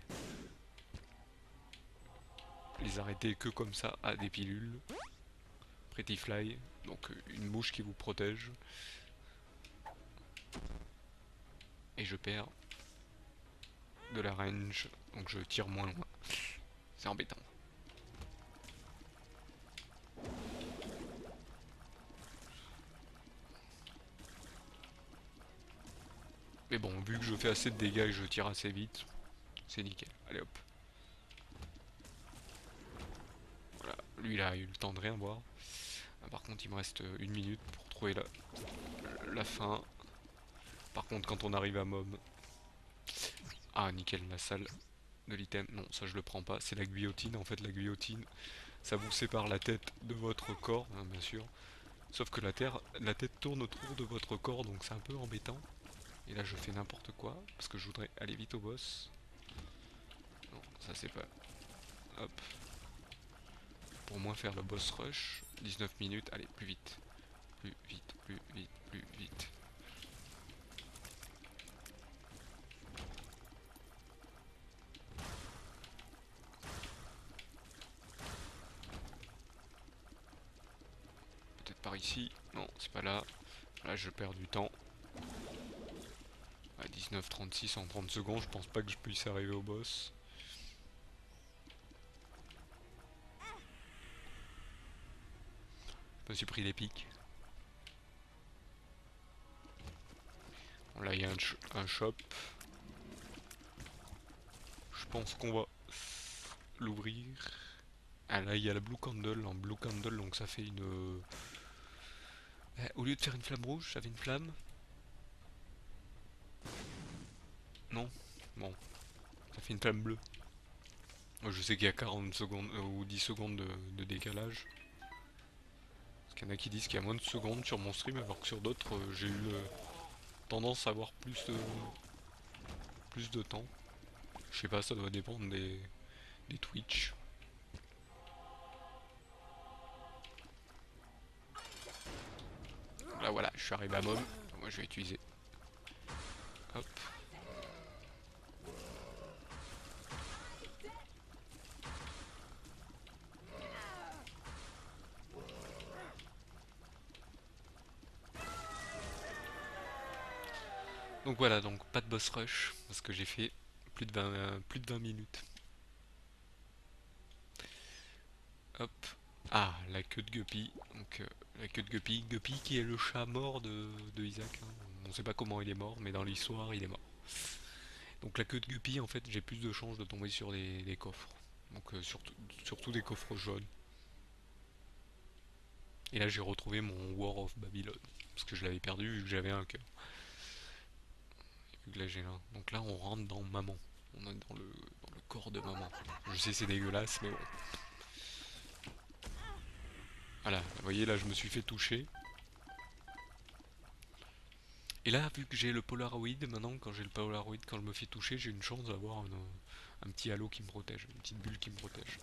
Speaker 2: arrêter que comme ça à des pilules. Pretty Fly, donc une mouche qui vous protège. Et je perds de la range, donc je tire moins loin. C'est embêtant. Mais bon, vu que je fais assez de dégâts et que je tire assez vite, c'est nickel. Allez hop. Voilà, lui il a eu le temps de rien voir. Par contre il me reste 1 minute pour trouver la fin. Par contre quand on arrive à mob... Ah nickel, la salle de l'item. Non, ça je le prends pas, c'est la guillotine. En fait la guillotine, ça vous sépare la tête de votre corps, hein, bien sûr. Sauf que la tête tourne autour de votre corps, donc c'est un peu embêtant. Et là je fais n'importe quoi, parce que je voudrais aller vite au boss. Non, ça c'est pas... Hop. Pour moins faire le boss rush, 19 minutes, allez, plus vite. Plus vite, plus vite, plus vite. Peut-être par ici. Non, c'est pas là. Là je perds du temps. À 19:36 en 30 secondes, je pense pas que je puisse arriver au boss. Je me suis pris les pics. Bon, là il y a un shop. Je pense qu'on va l'ouvrir. Ah là il y a la blue candle en blue candle, donc ça fait une... au lieu de faire une flamme rouge, ça fait une flamme. Non. Bon, ça fait une flamme bleue. Moi je sais qu'il y a 40 secondes ou 10 secondes de décalage. Parce qu'il y en a qui disent qu'il y a moins de secondes sur mon stream, alors que sur d'autres j'ai eu tendance à avoir plus de temps. Je sais pas, ça doit dépendre des Twitch. Là voilà, je suis arrivé à mob. Moi je vais utiliser. Hop. Donc voilà, donc pas de boss rush, parce que j'ai fait plus de 20 minutes. Hop. Ah, la queue de Guppy. Donc la queue de Guppy. Guppy qui est le chat mort de Isaac, hein. On sait pas comment il est mort, mais dans l'histoire il est mort. Donc la queue de Guppy, en fait, j'ai plus de chances de tomber sur des coffres. Donc surtout des coffres jaunes. Et là j'ai retrouvé mon War of Babylon. Parce que je l'avais perdu vu que j'avais un cœur. Vu que là j'ai là. Donc là on rentre dans maman. On est dans le corps de maman. Je sais c'est dégueulasse mais bon. Voilà, vous voyez là je me suis fait toucher. Et là vu que j'ai le Polaroid, maintenant quand j'ai le Polaroid, quand je me fais toucher, j'ai une chance d'avoir un petit halo qui me protège. Une petite bulle qui me protège.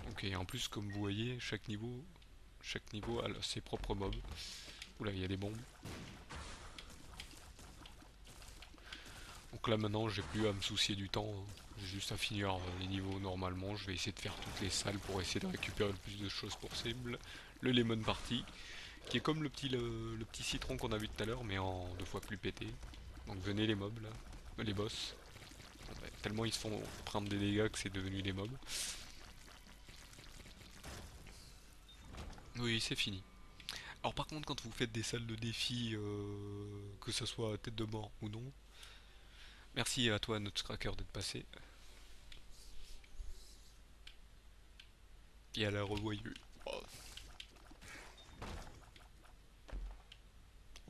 Speaker 2: Ok, en plus comme vous voyez, chaque niveau a ses propres mobs. Oula, il y a des bombes. Donc là maintenant j'ai plus à me soucier du temps, hein. J'ai juste à finir les niveaux normalement. Je vais essayer de faire toutes les salles pour essayer de récupérer le plus de choses possible. Le Lemon Party, qui est comme le petit citron qu'on a vu tout à l'heure, mais en 2 fois plus pété. Donc venez les mobs là, les boss. Bon, bah, tellement ils se font prendre des dégâts que c'est devenu des mobs. Oui, c'est fini. Alors par contre quand vous faites des salles de défi, que ce soit tête de mort ou non, merci à toi notre cracker d'être passé. Et à la revoyure. Oh,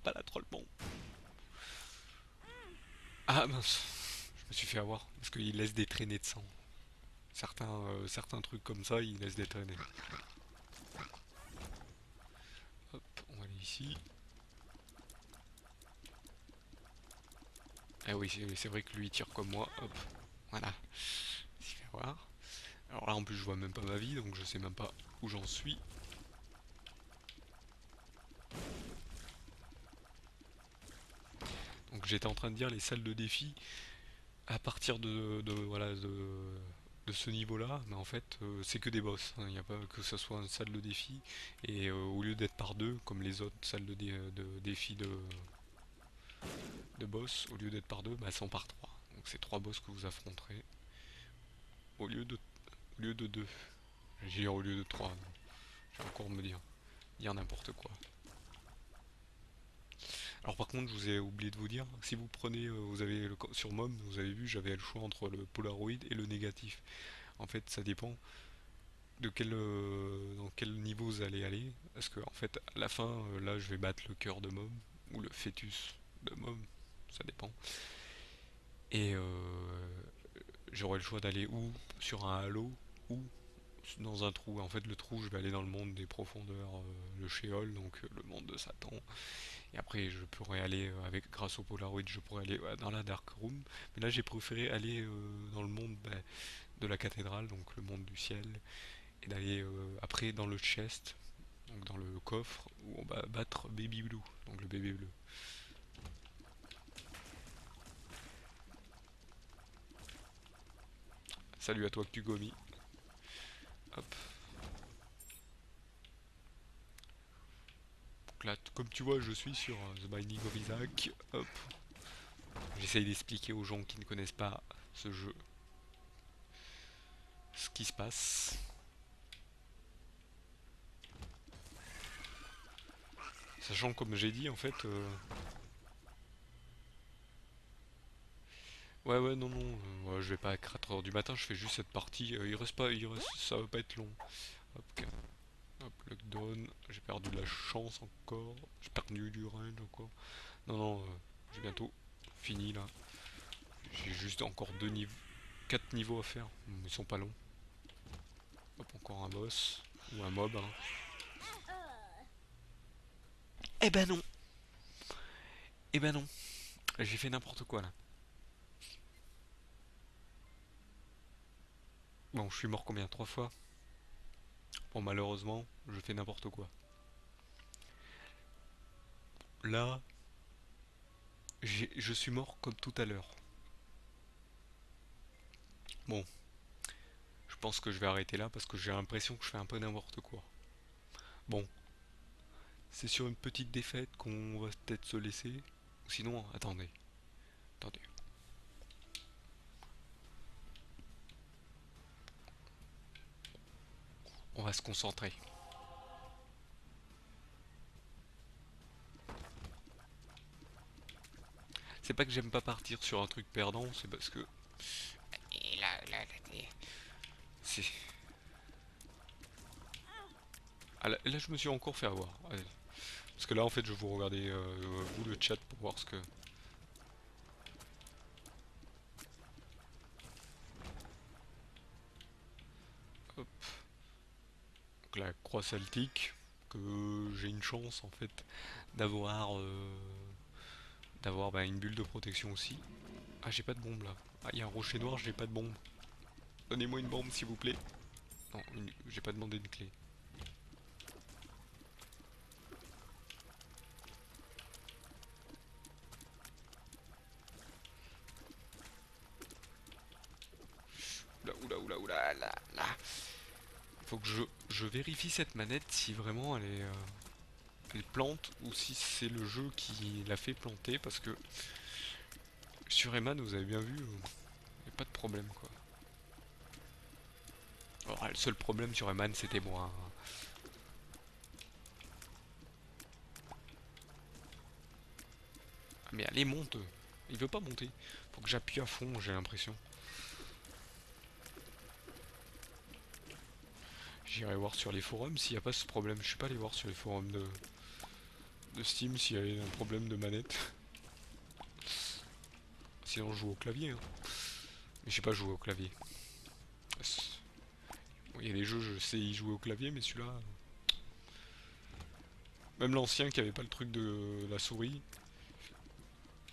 Speaker 2: pas la troll bon. Ah mince, je me suis fait avoir, parce qu'il laisse des traînées de sang. Certains trucs comme ça, ils laissent des traînées. Hop, on va aller ici. Ah oui, c'est vrai que lui il tire comme moi, hop, voilà. Il s'y fait voir. Alors là en plus je vois même pas ma vie, donc je sais même pas où j'en suis. Donc j'étais en train de dire les salles de défi à partir voilà, de ce niveau-là, mais en fait c'est que des boss, hein. Il n'y a pas que ça soit une salle de défi, et au lieu d'être par deux, comme les autres salles de défi de boss, au lieu d'être par deux, bah, elles sont par trois. Donc c'est trois boss que vous affronterez au lieu de deux. J'ai dit au lieu de trois, je vais encore me dire n'importe quoi. Alors par contre, je vous ai oublié de vous dire, si vous prenez, vous avez sur MOM, vous avez vu, j'avais le choix entre le Polaroid et le négatif. En fait, ça dépend de dans quel niveau vous allez aller. Parce que en fait, à la fin, là, je vais battre le cœur de Mom ou le fœtus de Mom, ça dépend. Et j'aurai le choix d'aller ou sur un halo ou dans un trou. En fait, le trou, je vais aller dans le monde des profondeurs, le Sheol, donc le monde de Satan. Et après, je pourrais aller grâce au Polaroid, je pourrais aller dans la Dark Room. Mais là, j'ai préféré aller dans le monde de la cathédrale, donc le monde du ciel, et d'aller après dans le chest, donc dans le coffre, où on va battre Baby Blue, donc le bébé bleu. Salut à toi Kugami. Hop. Donc là, comme tu vois, je suis sur The Binding of Isaac. Hop. J'essaye d'expliquer aux gens qui ne connaissent pas ce jeu ce qui se passe. Sachant, comme j'ai dit, en fait, ouais, ouais, non, non, ouais, je vais pas à 4 h du matin, je fais juste cette partie. Il reste pas, ça va pas être long. Hop, hop, lockdown. J'ai perdu de la chance encore. J'ai perdu du range encore. Non, non, j'ai bientôt fini là. J'ai juste encore 4 niveaux à faire. Ils sont pas longs. Hop, encore un boss. Ou un mob, hein. Eh ben non. Eh ben non. J'ai fait n'importe quoi là. Bon, je suis mort combien? 3 fois? Bon, malheureusement, je fais n'importe quoi. Là, je suis mort comme tout à l'heure. Bon, je pense que je vais arrêter là parce que j'ai l'impression que je fais un peu n'importe quoi. Bon, c'est sur une petite défaite qu'on va peut-être se laisser. Ou sinon, attendez. Attendez. On va se concentrer. C'est pas que j'aime pas partir sur un truc perdant, c'est parce que. Et c'est. Ah, là, je me suis encore fait avoir. Allez. Parce que là, en fait, je vais vous regarder, vous, le chat, pour voir ce que. Hop. Donc la croix celtique, que j'ai une chance, en fait, d'avoir. D'avoir une bulle de protection aussi. Ah, j'ai pas de bombe là. Ah, il y a un rocher noir, j'ai pas de bombe. Donnez-moi une bombe, s'il vous plaît. Non, j'ai pas demandé une clé. Oula, oula, oula, oula, là, là. Faut que je vérifie cette manette si vraiment elle plante ou si c'est le jeu qui l'a fait planter parce que sur Eman, vous avez bien vu, il n'y a pas de problème quoi. Alors, le seul problème sur Eman, c'était moi, hein. Ah, mais allez, monte. Il veut pas monter. Faut que j'appuie à fond, j'ai l'impression. J'irai voir sur les forums s'il n'y a pas ce problème. Je suis pas allé voir sur les forums de Steam s'il y avait un problème de manette. Sinon je joue au clavier, hein. Mais je sais pas jouer au clavier. Bon, il y a des jeux, je sais y jouer au clavier, mais celui-là. Même l'ancien qui avait pas le truc de la souris.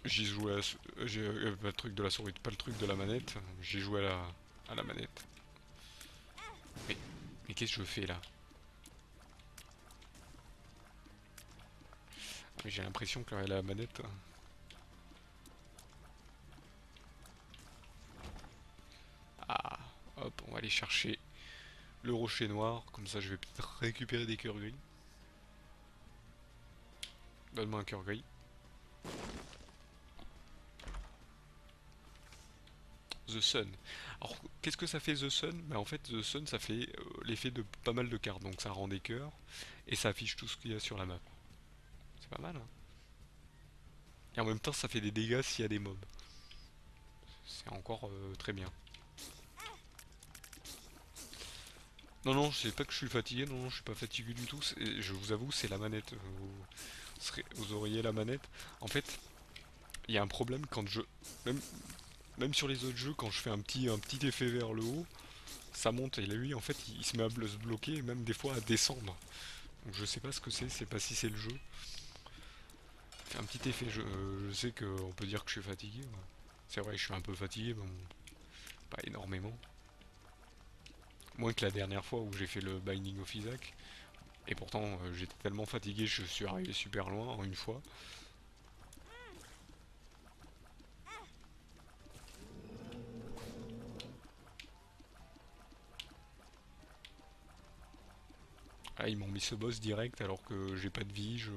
Speaker 2: J'y jouais pas le truc de la souris, pas le truc de la manette. J'ai joué à la manette. Mais, mais qu'est-ce que je fais là? Mais j'ai l'impression que la manette. va aller chercher le rocher noir, comme ça je vais peut-être récupérer des cœurs gris. Donne-moi un cœur gris. The Sun. Alors, qu'est-ce que ça fait The Sun? Bah, en fait, The Sun, ça fait l'effet de pas mal de cartes. Donc, ça rend des cœurs et ça affiche tout ce qu'il y a sur la map. C'est pas mal, hein? Et en même temps, ça fait des dégâts s'il y a des mobs. C'est encore très bien. Non, non, c'est pas que je suis fatigué. Non, non, je suis pas fatigué du tout. Je vous avoue, c'est la manette. Vous auriez la manette. En fait, il y a un problème quand je... Même, même sur les autres jeux, quand je fais un petit effet vers le haut, ça monte et lui en fait il se met à se bloquer et même des fois à descendre. Donc je sais pas ce que c'est pas si c'est le jeu. Fait un petit effet, je sais qu'on peut dire que je suis fatigué. Ouais. C'est vrai, je suis un peu fatigué, mais bon, pas énormément. Moins que la dernière fois où j'ai fait le Binding of Isaac. Et pourtant j'étais tellement fatigué, je suis arrivé super loin en une fois. Ah, ils m'ont mis ce boss direct alors que j'ai pas de vie, je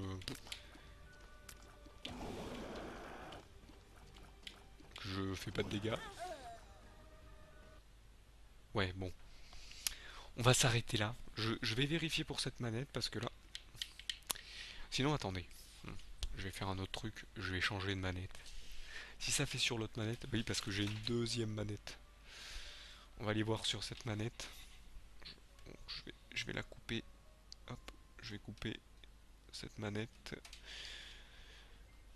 Speaker 2: fais pas de dégâts. Ouais, bon. On va s'arrêter là. Je vais vérifier pour cette manette parce que là... Sinon, attendez. Je vais faire un autre truc. Je vais changer de manette. Si ça fait sur l'autre manette... Oui, parce que j'ai une deuxième manette. On va aller voir sur cette manette. Je vais la couper. Hop. Je vais couper cette manette.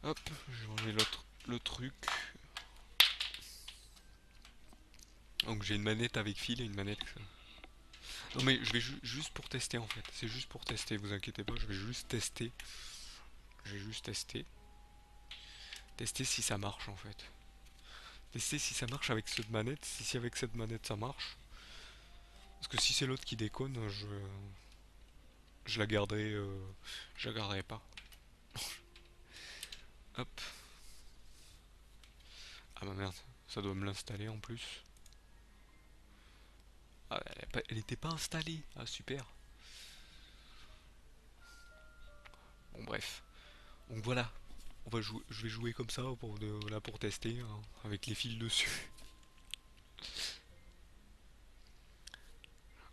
Speaker 2: Hop. Je vais enlever le truc. Donc j'ai une manette avec fil et une manette... Non mais je vais juste pour tester en fait. C'est juste pour tester, vous inquiétez pas. Je vais juste tester. Je vais juste tester. Tester si ça marche en fait. Tester si ça marche avec cette manette. Si avec cette manette ça marche. Parce que si c'est l'autre qui déconne, je la garderai. Je la garderai pas. Hop. Ah bah merde. Ça doit me l'installer en plus. Ah, elle était pas installée. Ah super. Bon bref. Donc voilà. Je vais jouer comme ça là, pour tester. Hein, avec les fils dessus.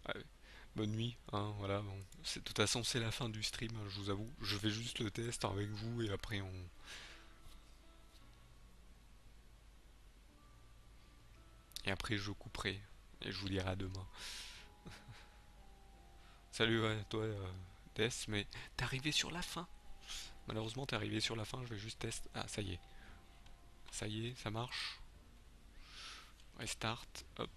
Speaker 2: Ouais, bonne nuit, hein, voilà. Bon. De toute façon, c'est la fin du stream, hein, je vous avoue. Je fais juste le test avec vous et après on. Et après je couperai. Et je vous dirai à demain. Salut ouais, toi, Death, mais t'es arrivé sur la fin. Malheureusement, t'es arrivé sur la fin, je vais juste tester. Ah, ça y est. Ça y est, ça marche. Restart, hop.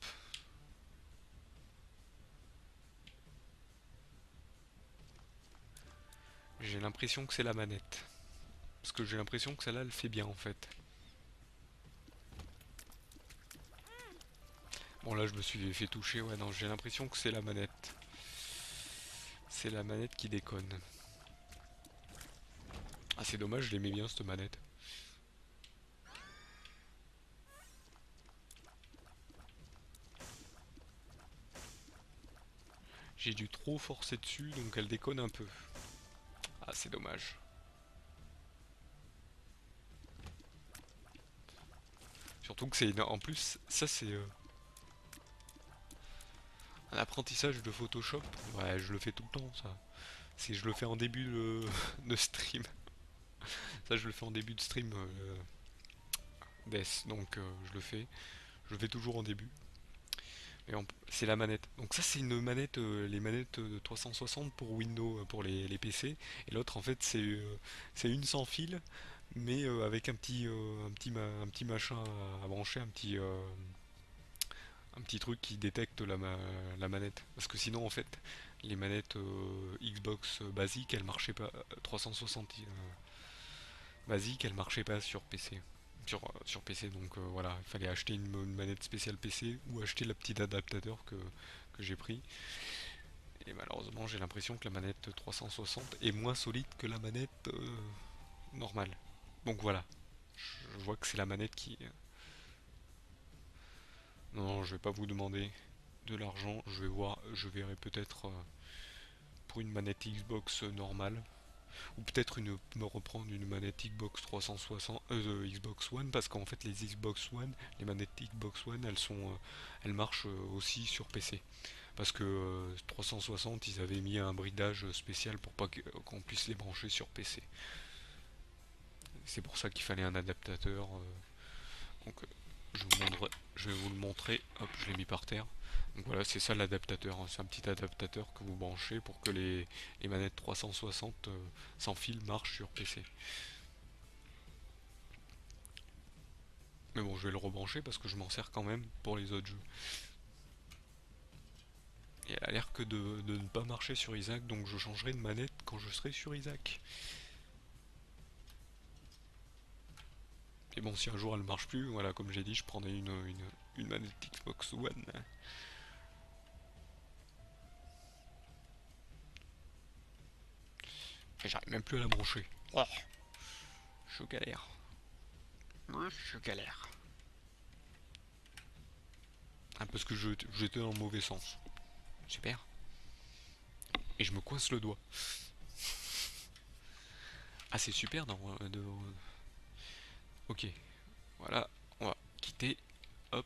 Speaker 2: J'ai l'impression que c'est la manette. Parce que j'ai l'impression que celle-là, elle fait bien en fait. Bon, là, je me suis fait toucher. Ouais, non, j'ai l'impression que c'est la manette. C'est la manette qui déconne. Ah, c'est dommage, je l'aimais bien cette manette. J'ai dû trop forcer dessus, donc elle déconne un peu. Ah, c'est dommage. Surtout que c'est... En plus, ça c'est... un apprentissage de Photoshop. Ouais, je le fais tout le temps, ça. Si je le fais en début de stream. Ça, je le fais en début de stream Death, donc je le fais. Je le fais toujours en début. Et c'est la manette. Donc ça, c'est une manette, les manettes de 360 pour Windows, pour les PC. Et l'autre, en fait, c'est une sans fil, mais avec un petit machin à brancher, un petit truc qui détecte la manette. Parce que sinon, en fait, les manettes Xbox basiques, elles marchaient pas. 360 basiques, elles marchaient pas sur PC. Sur PC, donc voilà, il fallait acheter une manette spéciale PC ou acheter le petit adaptateur que j'ai pris. Et malheureusement, j'ai l'impression que la manette 360 est moins solide que la manette normale. Donc voilà, je vois que c'est la manette qui... Non, non, je vais pas vous demander de l'argent. Je vais voir, je verrai peut-être pour une manette Xbox normale. Ou peut-être me reprendre une manette Xbox 360, Xbox One, parce qu'en fait les Xbox One, les manettes Xbox One, elles marchent aussi sur PC. Parce que 360, ils avaient mis un bridage spécial pour pas qu'on puisse les brancher sur PC. C'est pour ça qu'il fallait un adaptateur. Donc je vais vous le montrer. Hop, je l'ai mis par terre. Donc voilà, c'est ça l'adaptateur, hein. C'est un petit adaptateur que vous branchez pour que les manettes 360 sans fil marchent sur PC. Mais bon, je vais le rebrancher parce que je m'en sers quand même pour les autres jeux. Et elle a l'air que de ne pas marcher sur Isaac, donc je changerai de manette quand je serai sur Isaac. Et bon, si un jour elle marche plus, voilà, comme j'ai dit, je prendrai une manette Xbox One. Et j'arrive même plus à la brancher. Oh, je galère. Ouais, je galère. Ah, parce que j'étais dans le mauvais sens. Super. Et je me coince le doigt. Ah, c'est super Ok, voilà, on va quitter. Hop.